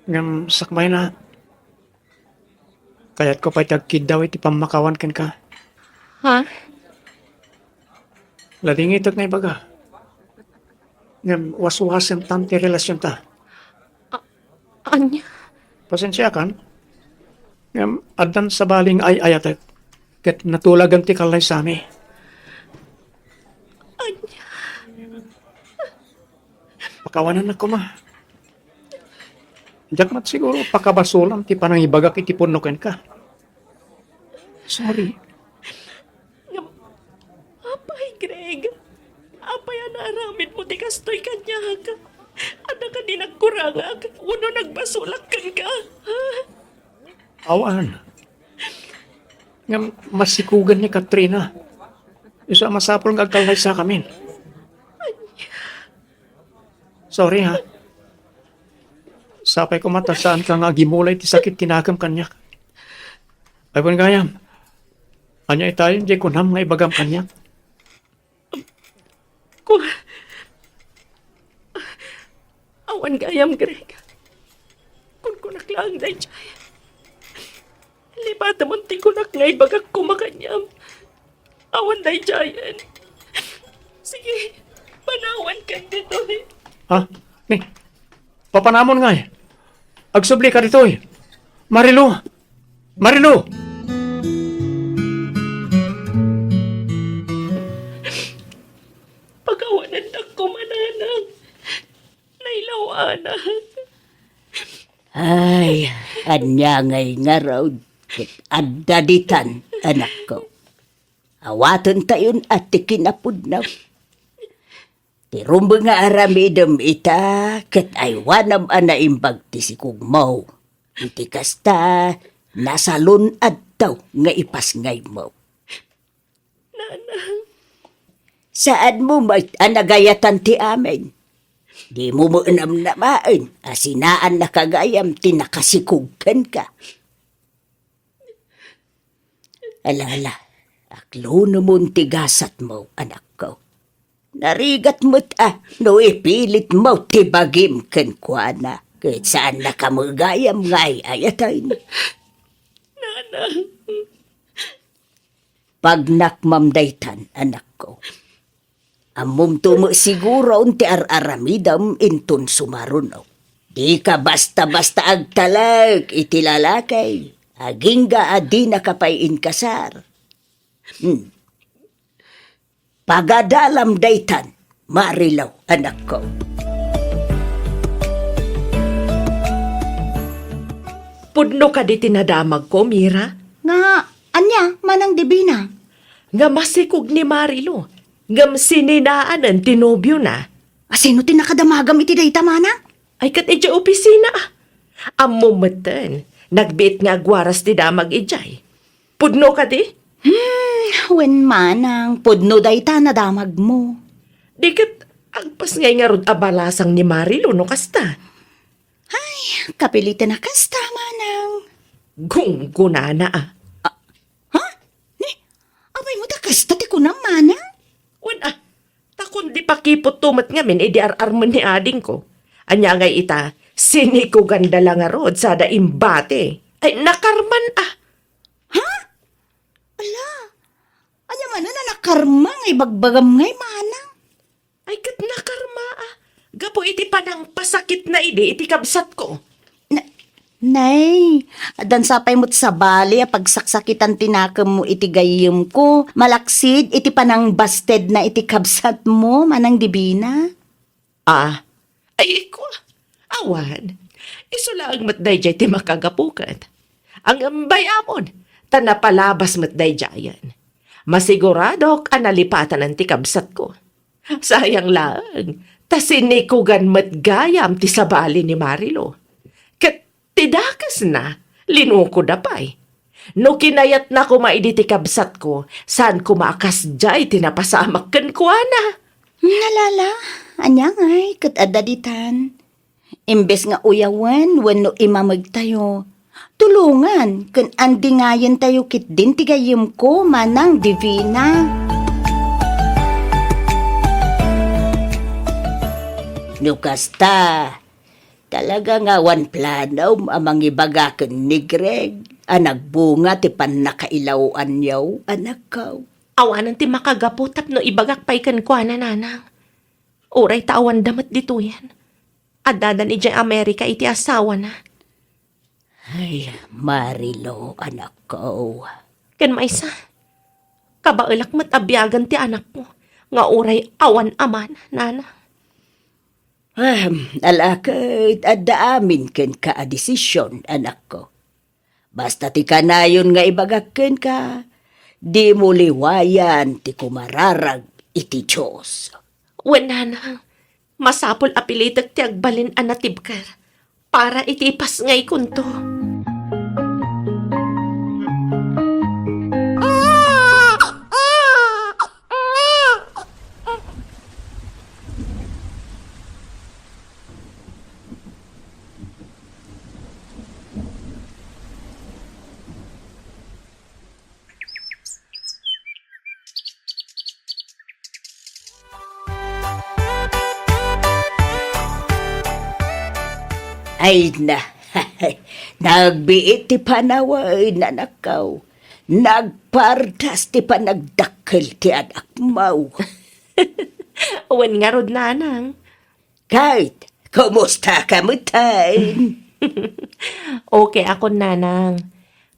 Ngam sakmay na. Kaya't ko pa'y tagkid daw iti pamakawan ken ka. Ha? Lading itak nga ibaga. Ngam waswasan tam ti relasyon ta. Anya? Pasensya kan. Ngam adan sa baling ay ayatek. Ket natulagan ti kalay sa ami. Anya? Pakawanan na ko ma. Jakmat siguro pakabasulam ti panangibagak iti punuken ka. Sorry. Apay, Greg. Apay anaramid mo ti kastoy kanyag. Ada ka di nagkurangag. Uno nagbasulak kan ka. Awan. Ngam masikugan ni Katrina. Isa masapol nga agkalay sa kamin. Sorry ha. Sapay ko matasaan ka nga gimulay ti sakit tinagam kanya. Ay pun gayam. Anya itayon di kunam nga ibagam kanya. Ko... Awan gayam, Greg. Kung kunak lang day jay. Libata mo ti kunak nga ibagak kumakanyam. Awan day jayan. Sige, panawan ka dito eh. Ha? Ni, papanamon nga eh. Agsubli ka dito eh. Marilu! Marilu! Pagawanan na ko mananang. Nailawanan. Ay, anya ngay nga raw. Adaditan, anak ko. Awatan tayon at tikinapod na. Tirumba nga aramidam ita, kat aywanam anaimbag ti sikugmaw. Iti kasta, nasa lunad daw nga ipas ngay mo. Nanang. Saan mo anagayatan ti amin? Di mo mo namaan, asinaan na kagayam tinakasikugkan ka. Ala, aklo naman tigasat mo, anak ko. Narigat mo't no ipilit mo tibagim ken kuana. Kahit saan nakamagayam ngay ayatay. Nanang. Pag nakmamdaytan, anak ko. Amom tumo siguro unti aramidam intun sumarunaw. Di ka basta-basta agtalag itilalakay. Agingga adi nakapay inkasar. Pagadalam daytan, marilaw, anak ko. Pudno ka di tinadamag ko, Mira. Nga, anya, manang dibina. Nga masikog ni Marilo. Ngam sininaan ang tinobyo na. Asino tinakadamagam iti dayta manang? Ay kat ija opisina ah. Amumatan. Nagbit nga agwaras di damag ijay. Pudno ka di? Wen manang, pudno dayta na damag mo. Di kat agpas ngay nga rod abalasang ni Marilo no kasta. Kapilitan na kasta manang. Gunggunana ah. Abay mo da kasta ti kunam manang? Wan ah. Takon di pakipot tumat ngamin edi ar-arman ni ading ko. Anya ngay ita, siniko ganda lang nga rod sa da imbate. Ay nakarman ah. Anya man na nakarma ngay bagbagam ngay manang. Ay kat nakarma ah. Gapo iti panang pasakit na iti kabsat ko. Nay, adan sapay mo't sa bali, pagsaksitan tinakam mo iti gayem ko, malaksid iti panang busted na iti kabsat mo, manang dibina. Ah, ay ko. Awan. Isulang matday jay ti makagapukat. Ang bayamon, tanapalabas matday jayan. Masigurado analipatan ang ti kabsat ko. Sayang lang, tasinikugan matgayam ti sabali ni Marilo. Kat tidakas na, linuko da pa'y. No kinayat na ko maiditi kabsat ko, saan ko maakas jay tinapasamak kan ko na. Nalala, anyang ay, kat adaditan. Imbes nga uyawan, wano imamag tayo. Tulungan, kan andingayan tayo kit din tigayim ko, manang divina. Nukasta, talaga nga wan plano amang ibagakan ni Greg. Anak bunga ti pan nakailawan yaw, anak ko. Awanan ti makagaputap no ibagak pay kan ko na nanang. Uray tawan damat dito yan. Adadan ijay Amerika iti asawa na. Ay, Marilo, anak ko. Kan maisa, kabailak mat abyagan ti anak mo. Nga uray awan aman, nana. Alakit, adaamin ken ka a desisyon, anak ko. Basta ti kanayon nga ibagaken ka, di mo liwayan ti kumararag iti Diyos. Wen nanang, masapol apilitak ti agbalin anatibkar para itipas ngay kunto. Ay na, nagbiit ti panaway na nakaw. Nagpardas ti panagdakkel ti anak mo. Wen nga rod nanang. Kahit, kumusta ka mo tayo? Okay ako nanang.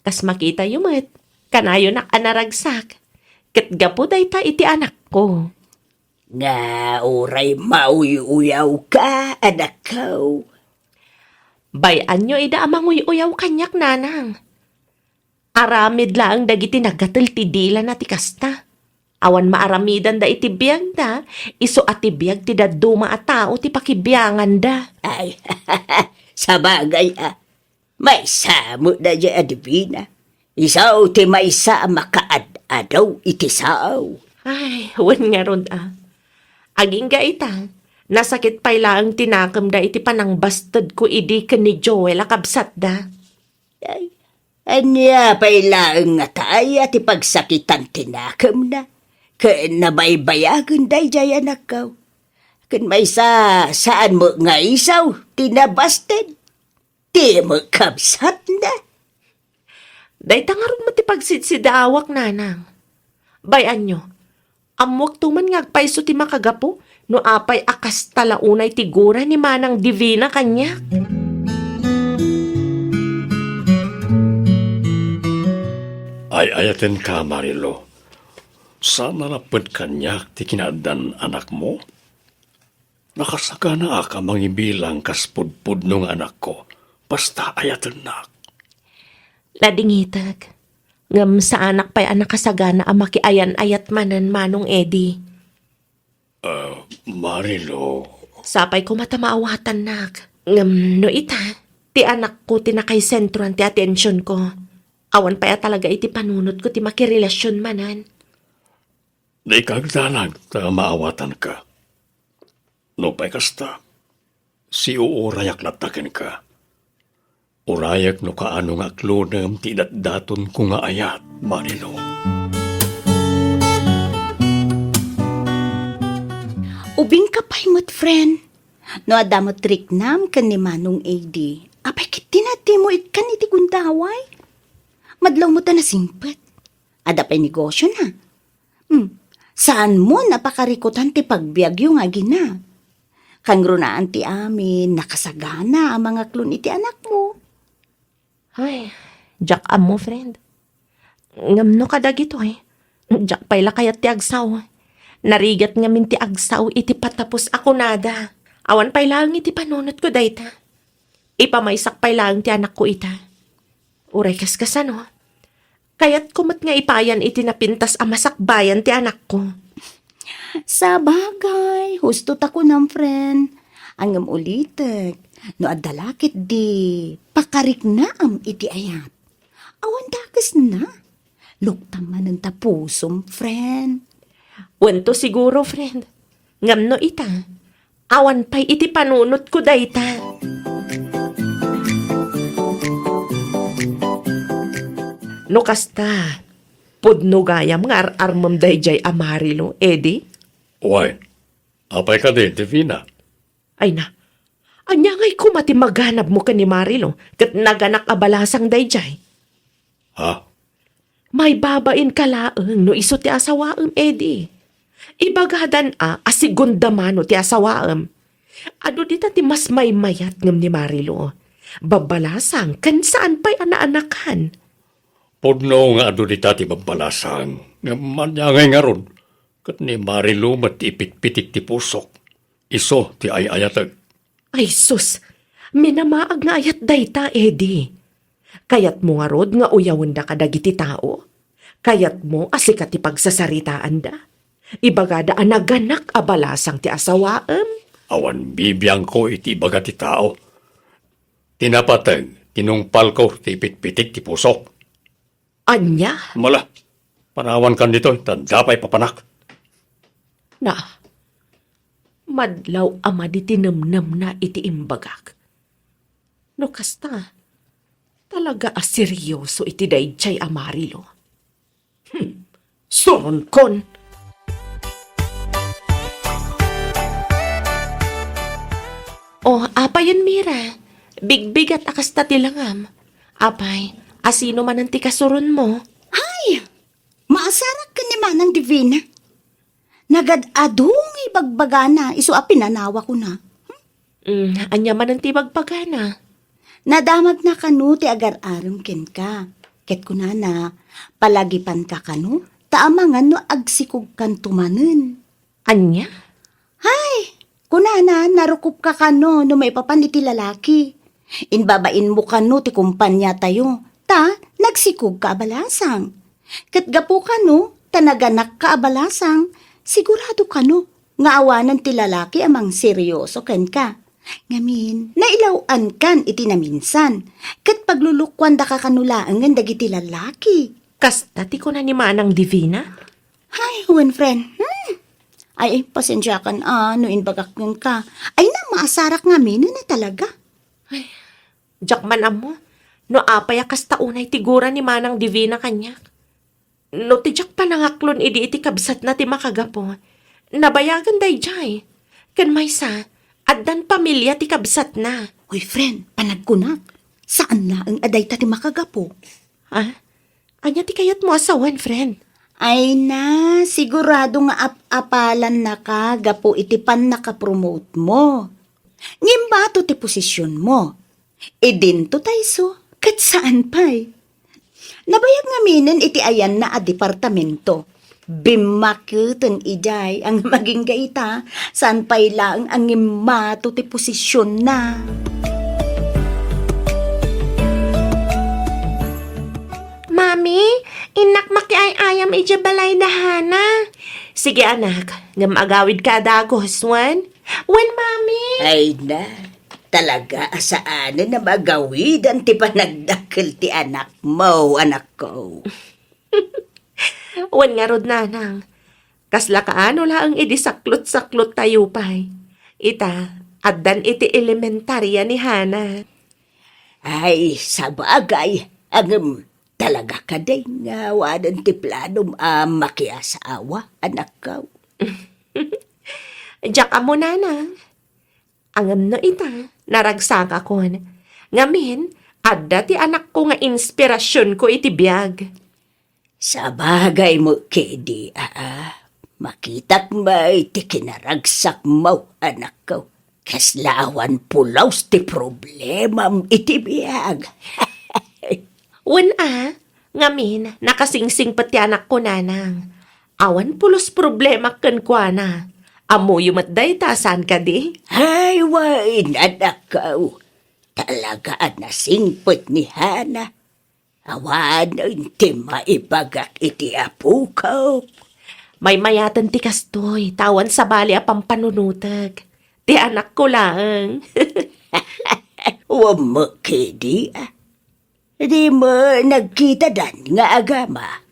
Kas makita yumet, kanayo na anaragsak. Ket gapuday ta iti anak ko. Nga oray mauy-uyaw ka, anak ko. Bayan nyo ida amang uyaw kanyak nanang. Aramid laang dagiti nagatel ti dila na ti kasta. Awan maaramidan da iti biyag da, iso ati biyag ti daduma a tao ti pakibiyangan da. Ay, sa bagay may samo na dya adibina. Isaw ti may sa makaad-adaw iti sao. Ay, wan nga ron Aging ga ita, nasakit pa'y laang tinakam da iti panangbastad ko idi ka ni Joel akabsat da. Ay, anya pa'y laang nga tayo ti pagsakitan tinakam na. Ken nabaybayagan day jay anak ko. Ken may saan mo nga isaw, tinabasted. Ti mo kabsat na. Day tangarong mo ti pagsidsidawak nanang. Bayan nyo, amwak tuman ngagpaiso ti makagapo, no apay akas talaunay tigura ni manang divina kanya. Ay ayaten ka, Marilo. Sana napad kanyak ti kinadan anak mo? Nakasaka na ka mangibilang kaspudpud nung anak ko. Basta ayaten na. Ladingitag, ngam sa anak pa'y anak kasagana ang makiayan-ayat manan manong Eddie. Marilo, Sapay ko matamaawatan nak. Ngam no ita, ti anak ko tinakay sentruan ti atensyon ko. Awan pa talaga iti panunot ko ti makirelasyon manan. di kagdalag ta maawatan ka. No pa'y kasta, si uurayak lataken ka. Urayak no kaano nga klonam ti daton ko nga ayat, Marilo. Ubing ka pa'y mo't friend. No adamo trick nam kan ni Manong AD. Apay kit tinati mo it kan iti gundaway. Madlaw mo ta na simpet. Ada pa'y negosyo na. Saan mo napakarikutan ti pagbiagyo nga gina? Kangrunaan ti amin, nakasagana ang mga klon iti anak mo. Ay, jak mo friend. Ngam no kadagito Jak pa'y lakayat ti agsaw. Narigat ngamin ti agsaw iti patapos ako nada. Awan pa'y lang iti panunot ko dayta. Ipamaysak pa'y lang ti anak ko ita. Uray kaskasano. Kaya't kumat nga ipayan iti napintas amasakbayan ti anak ko. Sa bagay, husto ta ko ng friend. Angam ulitek, no adalakit di pakarik na am iti ayat. Awan da Kas na. Luktang man ang tapusom, friend. Wento siguro, friend. Ngamno ita. Awan pa'y iti panunot ko dayta. No kasta, pudno gayam nga ar-armam dayjay amarilo, edi? Uy, apay ka din, Divina. Ay na, anya nga'y kumati maghanap mo ka ni Marilo, kat naganak abalasang dayjay. Ha? May babain ka laeng no iso ti asawaem, edi. Ibagadan asigundamano ti asawaem. Ano dita ti mas may mayat ngam ni Marilo. Babalasang, kan saan pa'y anaanakan? Podno nga ado di tati babalasang. Nga manyangay nga ron. Kat ni Marilu matipit-pitik ti pusok. Iso ti ay-ayatag. Ay sus, minamaag nga ayat dayta, edi. Kayat mo nga rod nga uyawon da kadagiti tao. Kayat mo asikat ti pagsasaritaan da. Ibagada naganak abalasang ti asawaem. Awan bibiyang ko iti baga ti tao. Tinapatag, tinungpal ko ti pitpitik ti pusok. Anya? Mala, panawan kan dito, tandapay papanak. Na, madlaw ama di tinamnam na iti imbagak. No kasta, talaga seryoso iti dayjay amarilo. Soron kon! Oh, apayon Mira. Bigbigat akas ta tilangam. Apay, asino man ang tikasuron mo? Ay, maasarak ka ni Manang Divina. Nagad-adong ibagbagana, iso pinanawa ko na. Anya man ang tibagpagana. Nadamag na kanu ti agar-aram ken ka. Ket kunana, palagipan ka kanu, taamangan no agsikog kan tumanen. Anya? Hay, kunana, narukup ka kanu no may papan iti lalaki. Inbabain mo kanu ti kumpanya tayo. Ta, nagsikog ka abalasang. Ket gapo kanu, tanaganak ka abalasang. Sigurado kanu, nga awanan ti lalaki amang seryoso ken ka. Ngamin, nailawan kan iti naminsan. Ket paglulukwan da ka kanulaangan dagiti lalaki. Kasta ti ko na ni Manang Divina? Ay, huwan friend. Ay, pasensya kan no inbagak ng ka. Ay na, maasarak nga mino na talaga. Jakman amo, no apaya kasta unay tigura ni Manang Divina kanyak. No tijak pa nangaklon iti kabsat na ti makagapo. Nabayagan dayjay. Kan maysa, addan pamilya ti kabsat na. Uy, friend, panagkunak. Saan na ang aday ta ti makagapo? Ha? Anya ti kayat mo asawan, friend? Ay na, sigurado nga apalan na ka, gapo iti pan nakapromote mo. Ngimbato ti posisyon mo. Idinto tayso, kat saan pa'y? Nabayag nga minin iti ayan na a departamento. Bimakuten ijay ang maging gaita, saan pa'y lang ang ngimbato ti posisyon na. Mami, inak makiay-ayam ija balay dahana. Sige anak, ngam agawid ka dagos, wan? Wan, mami? Ay na, talaga asaanan na magawid ang ti panagdakil ti anak mo, anak ko. Wan nga rod nanang. Kasla kaano lang idi saklot-saklot tayo pa'y. Ita, addan iti elementarya ni Hana. Ay, sa bagay, talaga ka day nga wadan ti planom makiasawa, anak ko. Diyak amo nanang. Angam no ita, naragsak ako. Ngamin, adda ti anak ko nga inspirasyon ko iti biyag. Sa bagay mo, Kedi, makitak may ti kinaragsak mo, anak ko. Kaslawan pulaws ti problemam iti biyag. Wan ngamin, nakasingsing pati anak ko nanang. Awan pulos problema ken kwa na. Amo yumatday tasan ka di? Ay, wain, anak ko. Talaga nasingpot ni Hana. Awan, ti maibagak iti apo ko. May mayatan ti kastoy, tawan sa bali apang panunutag. Ti anak ko lang. Wamo, Kedi, Di mo nagkita dan nga agama.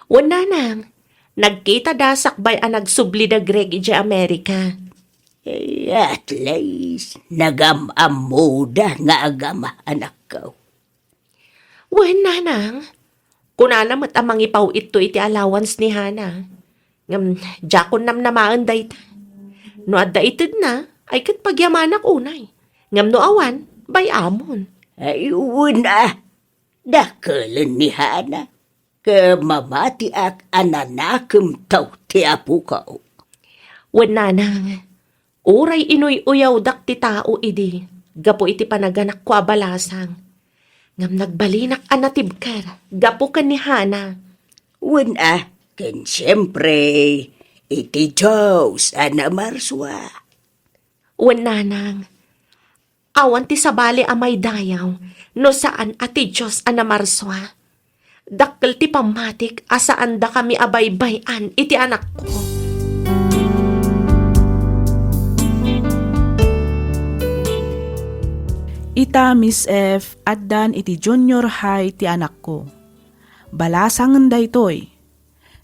Wala nang. Nagkita da sakbay ang nagsubli da Greg iti Amerika. At least, nagamamoda nga agama anak ko. Wala nang. Kunana mat amang ipaw ito iti allowance ni Hana. Jakon nam namaan da ita. No adda itid na, ay kat pagyamanak unay. Ngam no awan, bay amon. Ay, una. Dakalan ni Hana. Kamamati ak ananakem tau ti apu ko. Wala nang. Uray inoy uyaw dak ti tao idi. Gapo iti panaganak ko abalasang. Ngam nagbalinak anatibkar. Gapo kan ni Hana. Una, ken siyempre, iti Diyos ana marswa. Wala nang. Awan ti sabali amay dayaw. No saan ati Diyos anamarswa. Dakkel ti pamatik asaan da kami abaybayan iti anak ko. Ita Miss F addan iti junior high ti anak ko. Balasangan da itoy.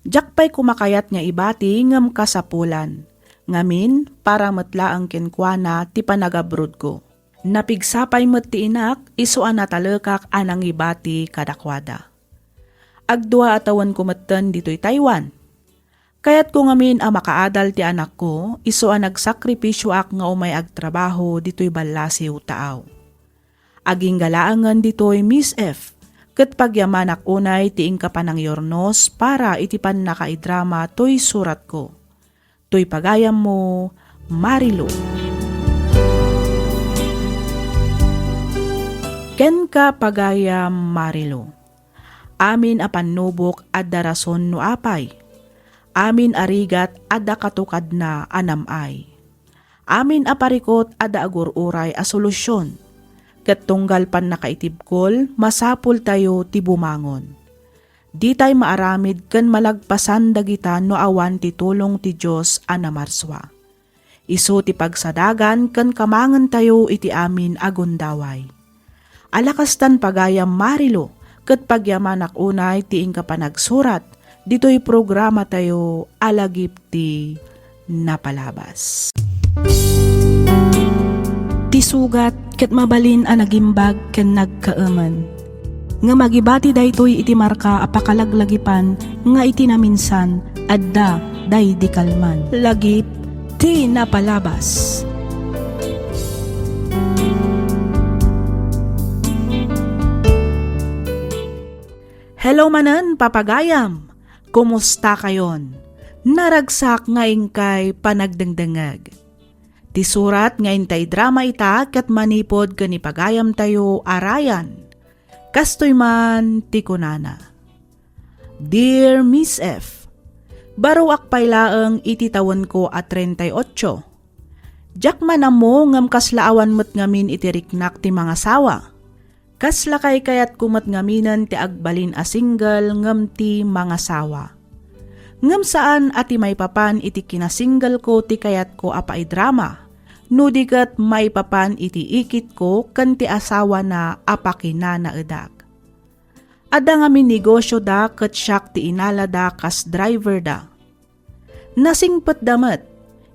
Jakpay kumakayat nga ibati ngam kasapulan. Ngamin para matlaang kenkwana ti panagabrod ko. Napigsapay met ti inak iso anatalekak anang ibati kadakwada. Agdua atawan kumetten dito'y Taiwan. Kayat ko ngamin ang makaadal ti anak ko, iso ang nagsakripisyo ak nga umay agtrabaho dito'y balasiw taaw. Aging galaangan dito'y Miss F, ket pagyamanak unay ti ingkapanang yornos para itipan nakaidrama to'y surat ko. To'y pagayam mo, Marilo. Ken ka pagayam Marilo. Amin apanubok adda rason no apay. Amin arigat adda katukad na anamay. Amin aparikot adda agururay a solusyon. Ket tunggal pan nakaitibkol, masapul tayo ti bumangon. Di tay maaramid ken malagpasan dagita no awan ti tulong ti Dios anamarswa. Isu ti pagsadagan ken kamangen tayo iti amin agundaway. Alakastan pagayam Marilo. Ket pagyamanak unay ti ingka panagsurat, dito'y programa tayo alagip ti napalabas. Ti sugat ket mabalin a nagimbag ken nagkaaman. Nga magibati daytoy iti marka apakalaglagipan nga iti naminsan adda day di kalman. Lagip ti napalabas. Hello manan, papagayam! Kumusta kayon? Naragsak nga ingkay panagdengdengag. Ti surat nga intay drama ita kat manipod kani pagayam tayo arayan. Kastoy man ti kunana. Dear Miss F, baro akpay laeng iti tawon ko at 38. Jak manamo ngam kaslaawan mo't ngamin iti riknak ti mga sawa. Kas lakay kayat kumat ngaminan ti agbalin a single ngem ti mga sawa. Ngem saan ati may papan iti kinasingle ko ti kayat ko apay drama. Nudigat may papan iti ikit ko ken ti asawa na apakina na edak. Ada ngamin negosyo da ket siak ti inala da kas driver da. Nasingpet damet,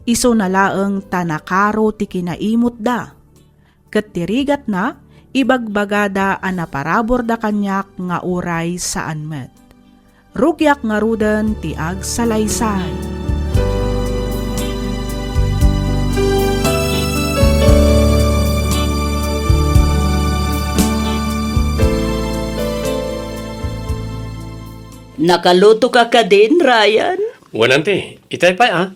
iso na laeng tanakaro ti kinaimot da. Ket tirigat na, ibagbagada a naparabor da kanyak nga uray saan met. Rugyak nga ruden ti agsalaysay. Nakaluto ka din, Ryan? Wanante, itay pa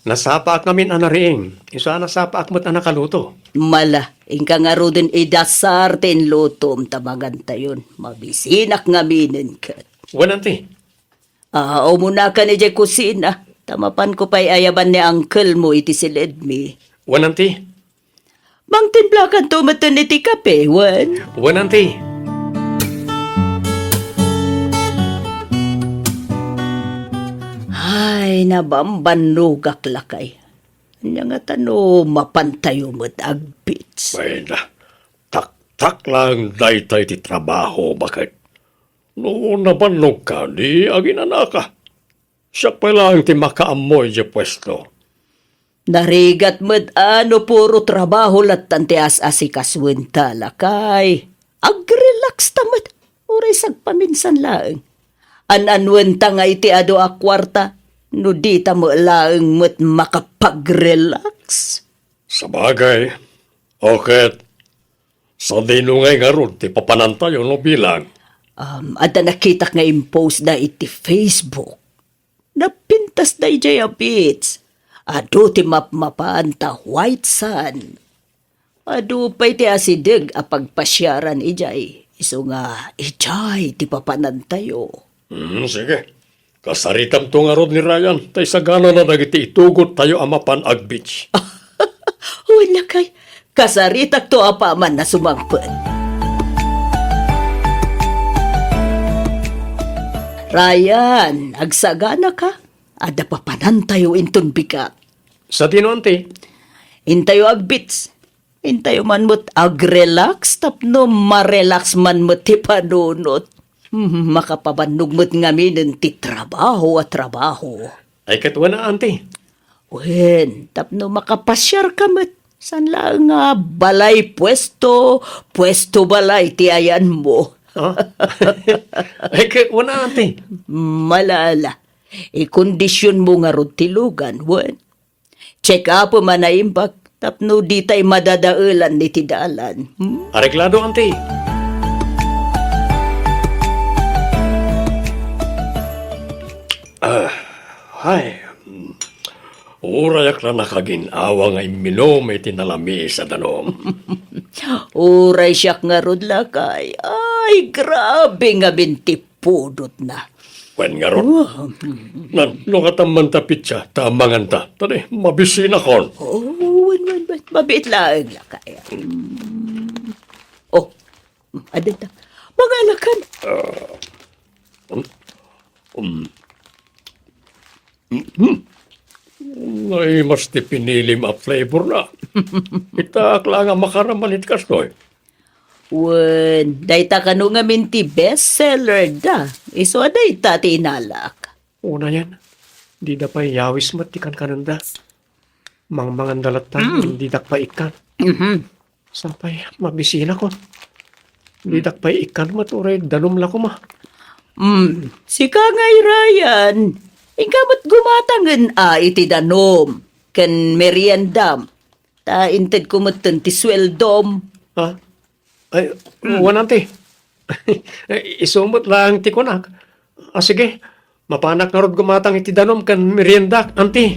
Nasapa ak namin anariing. Isa nasapa ak mo't anakaluto. Mala, ingka nga ro din idasar ten lutom tabagan tayon. Mabisinak nga minin ka. Wanante, Umuna ka ni Jay kusina. Tamapan ko pa'y ayaban ni uncle mo iti silid mi. wanante, Mang timplakan tumatan iti kape, wan? wanante. Ay, nabambanugak lakay. Anya nga tano mapantayo mo't agpits. Ay na, Tak lang daytay ti trabaho, bakit? Noon nabannog ka, di aginana ka. Siya pa lang ti makaamoy di pwesto. Narigat med ano puro trabaho latan ti as-asikas talakay. Ag-relax tamat. Uray sagpaminsan laeng. Ananwen ta nga iti ado a kwarta. No di ta mo laeng met makapag-relax. Sa bagay, okay. Sa dinungay nga ron, ti papanantayo no bilang. Ada nakita nga impose na iti Facebook. Napintas na ijay a bits. Ado ti mapmapaan ta white sun. Ado pa'y ti asidig a pagpasyaran ijay. Iso nga ijay ti papanantayo. Sige. Kasaritam to nga ron ni Ryan, tay sagana na nagiti itugot tayo amapan ag beach. Wala kay. Kasaritak to apa man na sumangpet. Ryan, agsagana ka. Ada papanantayo inton bigat. Sa tinonti, Intayo agbits. Intayo man mo't ag-relax tapno ma-relax man mo't ti panunot. Makapabannog mo't ngamin ti trabaho at trabaho. ay katwa na ante. Wen, tapno makapasyar ka mo't. San lang nga balay pwesto, pwesto balay ti ayan mo. Ha? ay katwa na ante. Malala. Ikondisyon mo nga ron tilugan, wen. Check up man na imbak, tapno di tay madadaulan ni tidalan. Areglado ante. Ay. Urayak na nakaginawa nga iminom may tinalami sa danom. Uray siyak nga ron lakay. Ay, grabe nga binti pudot na. Kwen nga ron. Nukataman tapit siya, tamangan ta. Tadi, mabisin akon. Oh, wen. Mabit lang lakay. Oh, adin ta. Mga lakan. Ay, mas ti pinilim a flavor na. Itak lang nga makaramanit kastoy. Wen, dayta kanu nga minti bestseller da. Iso dayta tinalak. Una yan. Di da pa yawis matikan kananda. Mangmangan dalatan, hindi dak pa ikan. Sapay, mabisina ko. Di dak pa ikan maturay, danom la ko ma. Si Kangay Ryan, ikamat gumatangan iti danom, kan meriendam. Ta inted kumatan ti sweldom. Ha? Ay, wanante. Isumot lang ti kunak. Sige, mapanak na rod gumatang iti danom kan merienda, anti.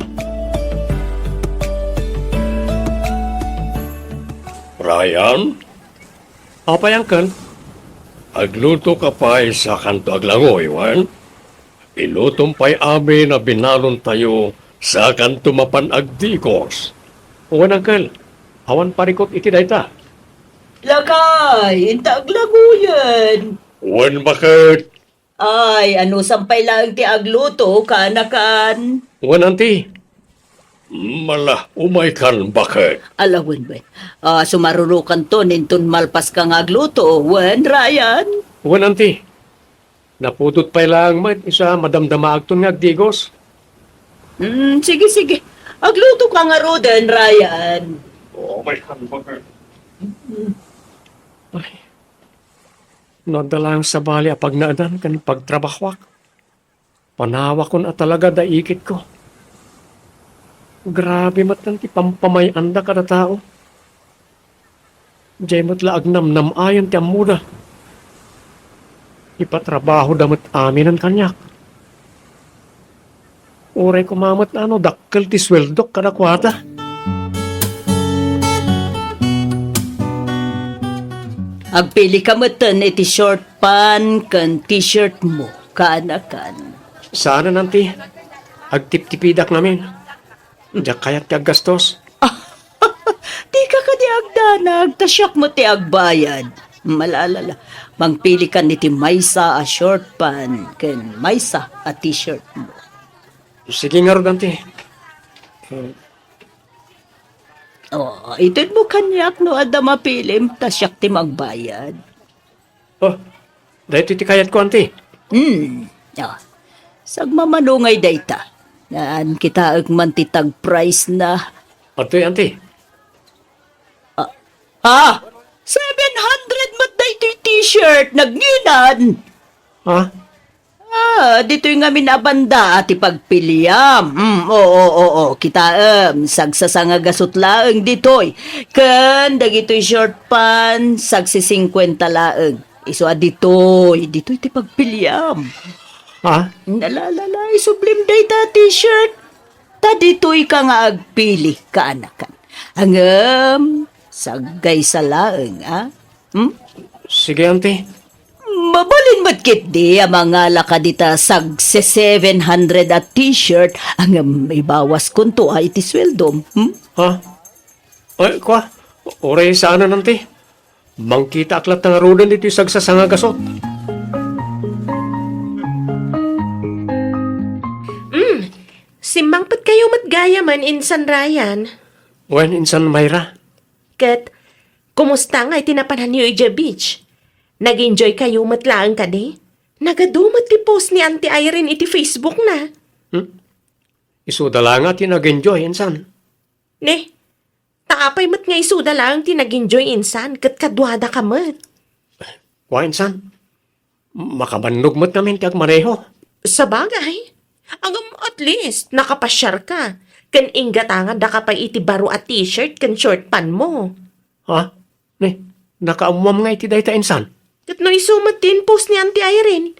Ryan? Apa yang kan? Agluto ka pa'y sa kanto aglangoy, wan? Ilutom pa'y amin na binalon tayo sa kanto mapan agdikos. Wan angkel, awan parikot iti dayta. Lakay, intag laguyan. Wan bakit? Ay, ano sampay lang ti agluto, kanakan. Wan anti. Mala, umay kan bakit? Alawan ba? Sumarurukan to, nintun malpas kang agluto. Wen, Ryan? Wan anti. Napudot pa'y lang isa madamdama agton nga agdigos. Sige. Agluto ka nga roden, Ryan. Umay kan bakit? Ay, nadalang sa bali apag naadan kan pagtrabahwak. Panawak ko na talaga daikit ko. Grabe matan ti pampamayanda kada tao. Diyay mo't laag nam ayon ti amuda. Ipatrabaho damat amin ang kanyak. Uray kumamat na dakkel ti sweldok kada kwata. Agpili ka matan iti short pan kan t-shirt mo, kanakan. Sana nanti, agtip-tipidak namin. Diyak kaya't ti aggastos. Di ka di agdanag, tasyak mo ti agbayad. Malalala, mangpili ka ni ti maysa a short pan, kan maysa a t-shirt mo. Sige nga ro, Dante. Oh, itid mo kanyak no ada mapilim, tas siyak ti magbayad. Oh, dahil ti kayat ko, ante. Oh, sagmamanungay dayta. Naan kita agman ti tag price na. Ante, ante. Ah, 700 mat dayto t-shirt, nagninan. Ha? Dito yung amin abanda at ipagpiliam. Oo. Kita, sagsasanga gasot laeng ditoy. Kan, dagito'y short pan, sagsi 50 laeng. Iso ditoy ti pagpiliam. Ha? Nalalala, isublim day ta t-shirt. Ta dito'y ka nga agpili, kaanakan. Angam, saggay sa laeng, ha? Sige, ante. Mabalin mo't kit di, mga lakadita sag 700 at t-shirt, ang ibawas kunto ay iti sweldo. Ha? Ay, kwa? Oray sana, ante. Mangkita aklat ng arudan dito yung sagsasanga gasot. Simbang pat kayo matgaya man insan Ryan. Wen, insan Mayra. Kat, kumusta nga itinapanan niyo Ija Beach? Nag-enjoy kayo matlaan ka di? Nagadumat ti post ni Auntie Irene iti Facebook na. Isuda lang nga tinag-enjoy, insan. Ne, taapay mat nga isuda lang ti nag-enjoy insan kat kadwada ka mat. Kwa, insan? Makabannog mo't namin kag mareho. Sa bagay, agam at least nakapasyar ka. Kan inggatangan da ka pa iti baro at t-shirt kan short pan mo. Ha? Ne, nakaumam nga iti dayta, insan. Kat no isumat din post ni Auntie Irene.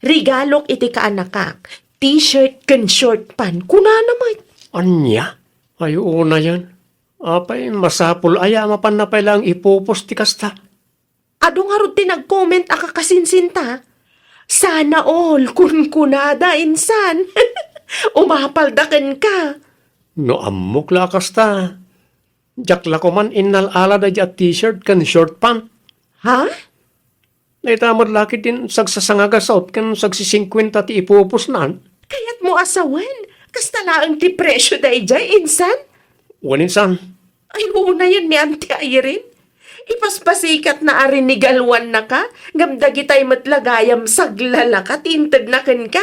Regalok iti kaanakak. T-shirt kan short pan. Kuna naman. Anya? Ay, una yan. Apay, masapul aya mapan na lang ipupos ti kasta. Ado nga rin nag-comment aka kasinsinta. Sana all kun kunada insan. Umapaldakan ka. No amok la kasta. Jakla ko man inalala da at t-shirt kan short pan. Ha? Naitamad laki din sagsasangagasot kan sagsi 50 ti ipupos nan. Kaya't mo asawan. Kastala ang ti presyo da ijay insan. Waninsan, Ay una yan ni Auntie Irene. Ipaspasikat na arin ni galwan na ka. Gamdagi tayo matlagayam saglala ka. Tintag na kan ka.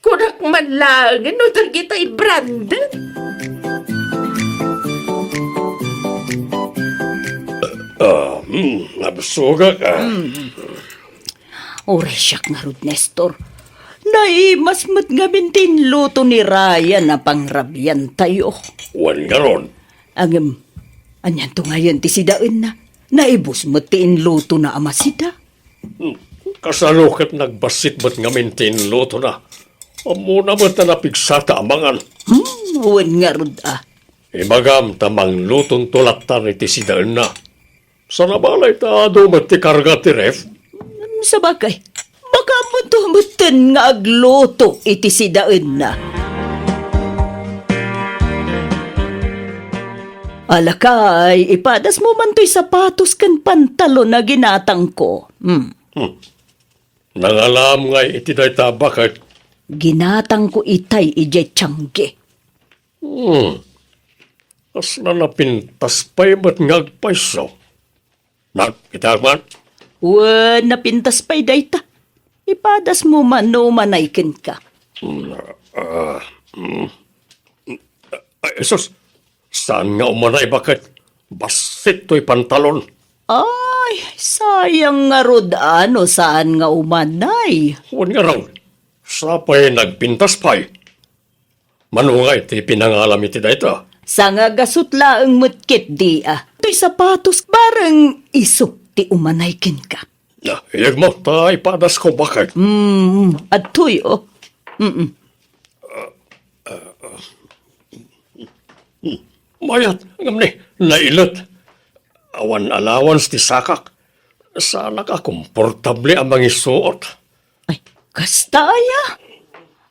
Kunak man lang. Ano tagi tayo brand? nabsuga ka. Oresyak nga rod, Nestor. Mas matgamintin luto ni Ryan na pangrabyan tayo. Wan nga ron. Anyan to ngayon ti sidaan na. Naibos mo tiin luto na amasida. Kasalukat nagbasit ba't nga mintin luto na. Amuna ba't na napigsata amangan. Wan nga rod Imagam tamang lutong tulatan iti sidaan na. Sa nabalay ta dumat ti karga ti ref. Sa bagay, baka muto-mutan nga agluto iti sidaan na. Alakay, ipadas mo man to'y sapatos kan pantalon na ginatang ko. Nangalam nga iti day tabakit. Ginatang ko itay ije tiyangge. As na napintas pa'y ba't ngagpaiso. Nakitagman? Wan, napintas pa'y dayta. Ipadas mo man no manaykin ka. Ay, sus, saan nga umanay bakit? Basit to'y pantalon. Ay, sayang nga rod saan nga umanay. Huwag nga raw, sapay nagpintas pa'y. Manungay ti pinangalam iti dayta. Sa nga gasot laang mutkit di To'y sapatos barang isok ti umanaykin ka. Iyag mo, ta ipadas ko bakit? At to'y Mayat, ngam ni, nailot. Awan allowance ti sakak. Sana ka komportable ang mga isuot. Ay, kastaya.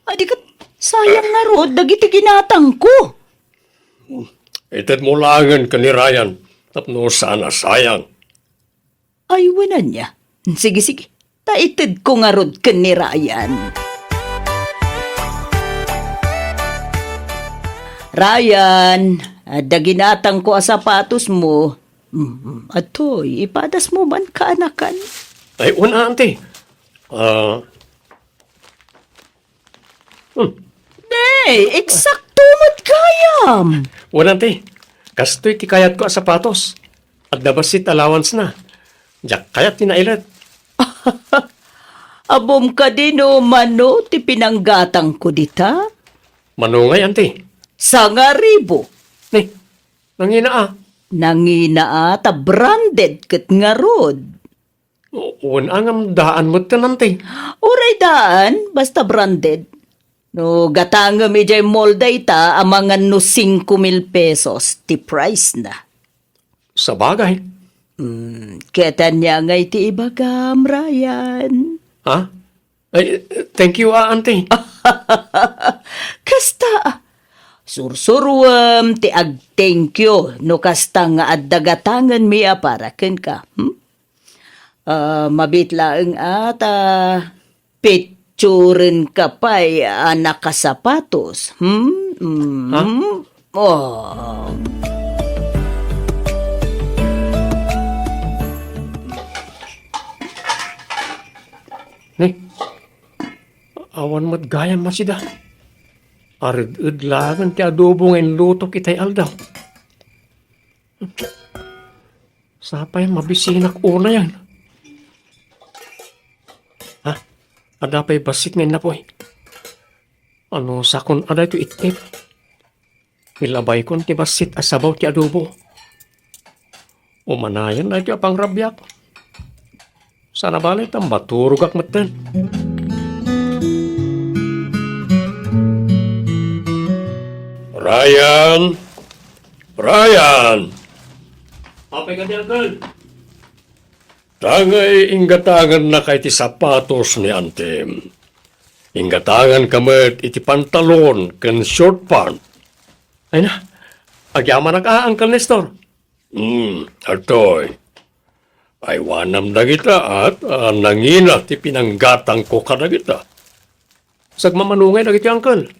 Adi ka, sayang nga rod, dagiti ginatang ko. Ited mo langan ka ni Ryan. Tapno sana sayang. Ay, wala niya. Sige. Taitid ko nga rod ka ni Ryan. Ryan, Ada ginatang ko a sapatos mo. Atoy, ipadas mo man kaanakan. Ay, una, ante. Eksakto mo't kayam. Una, ante. Kastoy ti kayat ko a sapatos. At dabasit allowance na. Diyak kayat tinailat. Abom ka din o mano, ti pinanggatang ko dita. Manungay, ante. 5,000. Nangina Nangina ata branded ket nga rod. Una ang daan mo ante. Uray daan, basta branded. No, gatanga mi jay mall dayta amangan no 5,000 pesos ti price na. Sa bagay. Keta niya ngay ti ibagam, Ryan. Ha? Ay, thank you, ante. Kasta, sursurwam ti ag thank you no kasta nga addagatangan miya para ken ka. Mabitlaeng ata picturen ka pa'y anak ka sapatos. Ha? Oh. Awan mo't gayam masida. Arid lagan ti adobo ngayon luto kitay aldaw. Sapay mabisinak una yan. Ha? Adapay basit ngayon na po eh. Ano sakon aday to itip. Milabay kon ti basit asabaw ti adobo. Umanayan na ti apang rabyak. Sana balit ang maturugak matan. Ryan! Ryan! Apay ka di, Uncle? Tangay inggatangan na kay ti sapatos ni Antem. Inggatangan kamet iti pantalon ken short pant. Ay na, agyaman na Uncle Nestor. Atoy. Ay wanam na kita at nangina ti pinanggatang ko ka na kita. Sagmamanungay na kita, Uncle.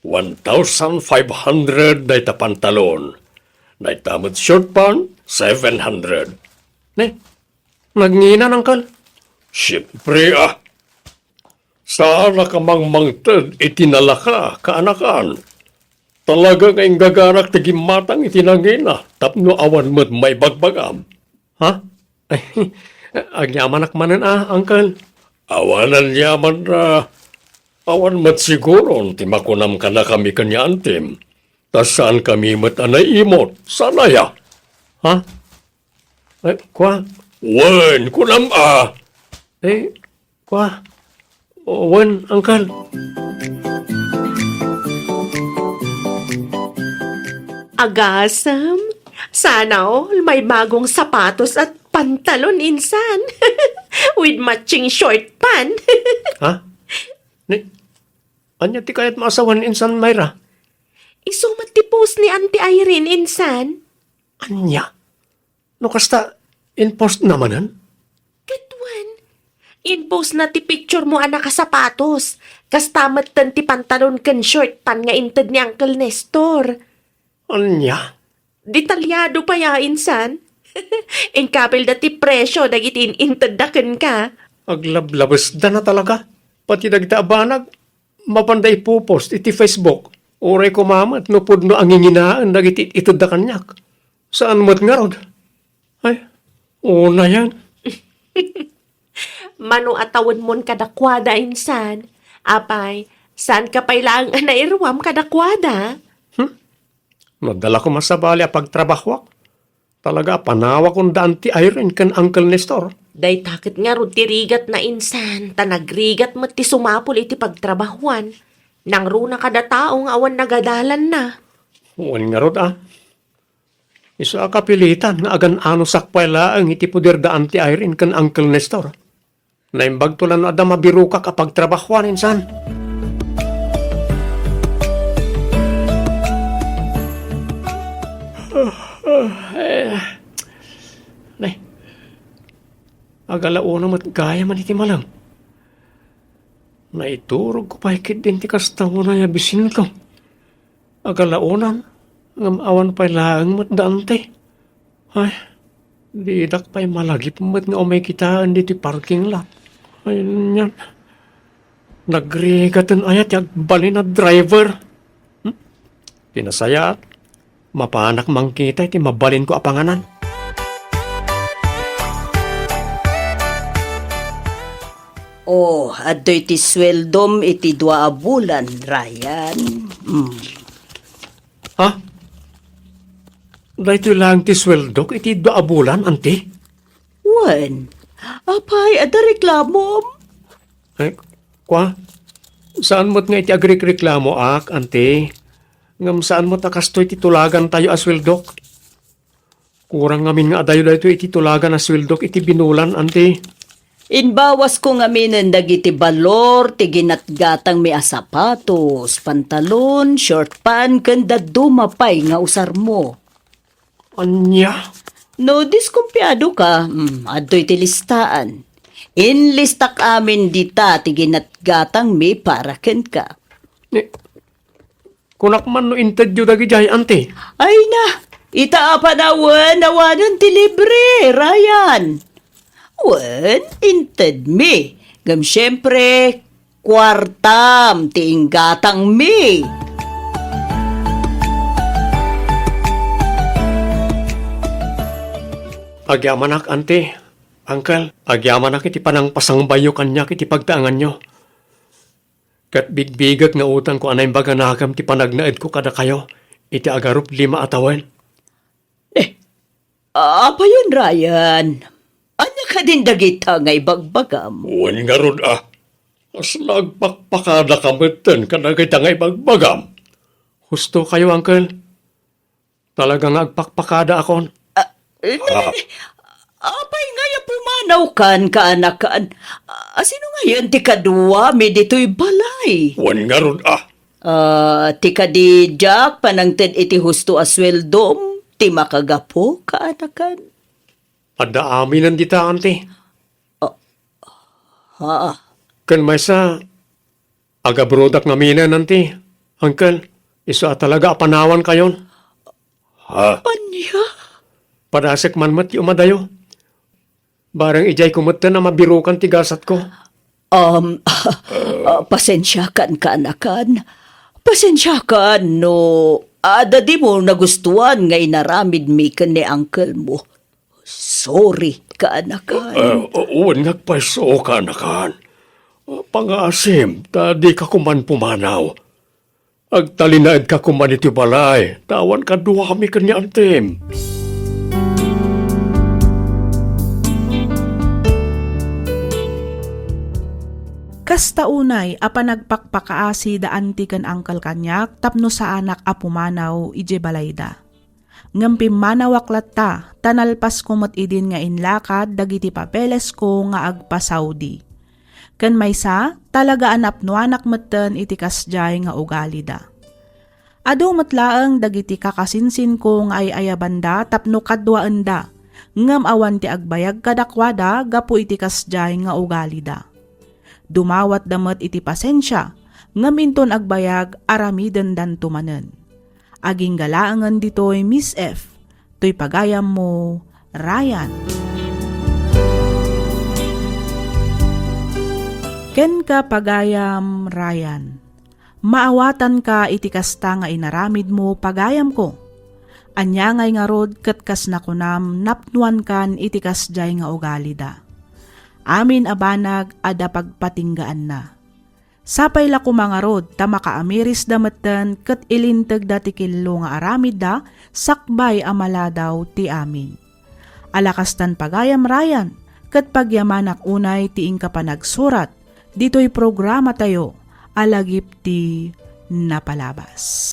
1,500 na ita pantalon. Na itamad short pant, 700. Nagngina, Uncle. Siyempre, Saan ka mang mangtad itinala ka, kaanakan? Talaga ngayong gagarak tigimatang itinangina, tapno awan mo't may bagbagam. Ha? Ay, agyaman akmanan Uncle. Awanan yaman na. Awan mo't siguro, timakunam ka na kami kanya Antem. Tas saan kami mo't anay imot? Sana ya? Ha? Ay, kwa? Wen, kunam kwa? Wen, Uncle. Agasam, sana all may bagong sapatos at pantalon insan. With matching short pant. Ha? Anya ti kayat maasawan insan Mayra? Isumat ti post ni Auntie Irene insan. Anya? No kasta, in-post namanan? Katwan, in-post na ti picture mo anak ka sapatos. Kastamat tan ti pantalon kan short pan nga inted ni Uncle Nestor. Anya? Detalyado pa ya insan. Engkapil da ti presyo dagiti inted daken ka. Aglablabas da na talaga. Pati dagita abanag. Mapanday po post iti Facebook. Oray ko mamat no pudno ang inginaan dagiti itod da kanyak. Saan mo't nga rod? Ay, una yan. Mano atawon mon kadakwada insan. Apay, saan ka pailang nairwam kadakwada? Nadala ko masabali a pagtrabahwak. Talaga panawa kong daan ti Irene kan Uncle Nestor. Day takit nga ro tirigat na insan, tanagrigat mo ti sumapol iti pagtrabahuan. Nang runa kada taong awan nagadalan na. Uwan nga rod Isa kapilitan nga agan ano sakpala ang iti puder daan ti Irene kan Uncle Nestor. Naimbag tulan ada mabiruka kapag trabahuan insan. Agalauna mo't gaya man iti malang. Naiturog ko pa hikit din ti kastang mo na yabisin ko. Agalaunan, Ngam awan pa'y laang mat dante. Ay, didak pa'y malagip mat nga umay kitaan dito parking lot. Ay, yan. Nagrigatan ayat yung bali na driver. Pinasayat. Mapanak mang kita iti mabalin ko apanganan. Oh, adoy ti sweldom iti 2 bulan, Ryan. Ha? Dahito lang ti sweldo iti 2 bulan, ante? Wen, apay, ada reklamom. Ay, kwa? Saan mo't nga iti agrik-reklamo ak, ante? Ngam saan mo't akastoy iti tulagan tayo asweldok? Kurang ngamin nga adayo dahito iti tulagan asweldok iti binulan, ante. Inbawas ko nga minin dagiti balor, ti ginatgatang may asapatos, pantalon, short pan, kanda dumapay nga usar mo. Anya? No, diskumpiyado ka, adoy ti listaan. Inlistak amin dita, ti ginatgatang may paraken ka. Kunak man no interview dagi jay, ante. Ay na, itaapanawan, awanan ti libre, Ryan. Wen, inted me. Gam syempre, kwartam, ti inggatang me. Agyamanak, ante. Uncle, agyamanak iti panang pasangbayo kanya iti pagtaangan nyo. Kat bigbigat nga utang ko anay baga nakam ti panagnaed ko kada kayo. Iti agarup 5 atawan. Apa yun, Ryan? Anya ka din dagita nga ibagbagam? Uwan nga ron Aslag pakpakada kamatan kada kita nga ibagbagam. Husto kayo, uncle. Talagang agpakpakada akon. Apay nga yung pumanaw kan, kaanakan. Sino nga yun, ti kadwa, may dito'y balay. Uwan nga ron Ti kadi Jack, panangted iti husto asweldom, ti makagapo, kaanakan. Ada aminan dita, ante. Ha? Kan may sa agabrodak nga minan, ante. Uncle, iso talaga apanawan kayon. Ha? Anya? Padasek man mat yung madayo. Barang ijay kumata na mabirukan tigasat ko. Pasensya kan, kaanakan. Pasensya kan, no. Di mo nagustuhan nga inaramid mi ka ni uncle mo. Sorry, kaanakan. Uwan nagpaiso ka nakan. Pangasim, di ka kuman pumanaw. Agtalinaid ka kuman iti balay. Tawan ka duwa kami kanya antem. Kasta unay, nagpakpakaasi da anti kan angkal kanyak, tapno sa anak apumanaw, ije balayda. Ngampim manawaklat ta, tanalpas kumot idin nga inlakad, dagiti papeles ko nga agpa-Saudi. Kan maysa, talaga anapno anak meten iti kasjay nga ugali da. Ado matlaang dagiti kakasinsin ko nga ay ayabanda, tapno kadwaan da, ngam awan ti agbayag kadakwada, gapu iti kasjay nga ugali da. Dumawat damat iti pasensya, ngaminton agbayag aramiden dan tumanen. Aging galaangan ditoy Miss F, to'y pagayam mo, Ryan. Ken ka pagayam, Ryan. Maawatan ka iti kasta nga inaramid mo, pagayam ko. Anya ngay nga rod ket kas nakunam, napnuan kan iti kasjay nga ugali da. Amin abanag ada pagpatinggaan na. Sapay la kumangarod ta makaamiris dametten ket ilinteg dati killo nga aramid da sakbay amala daw ti amin. Alakastan pagayam, Ryan, ket pagyamanak unay tiing ka panagsurat dito'y programa tayo alagip ti napalabas.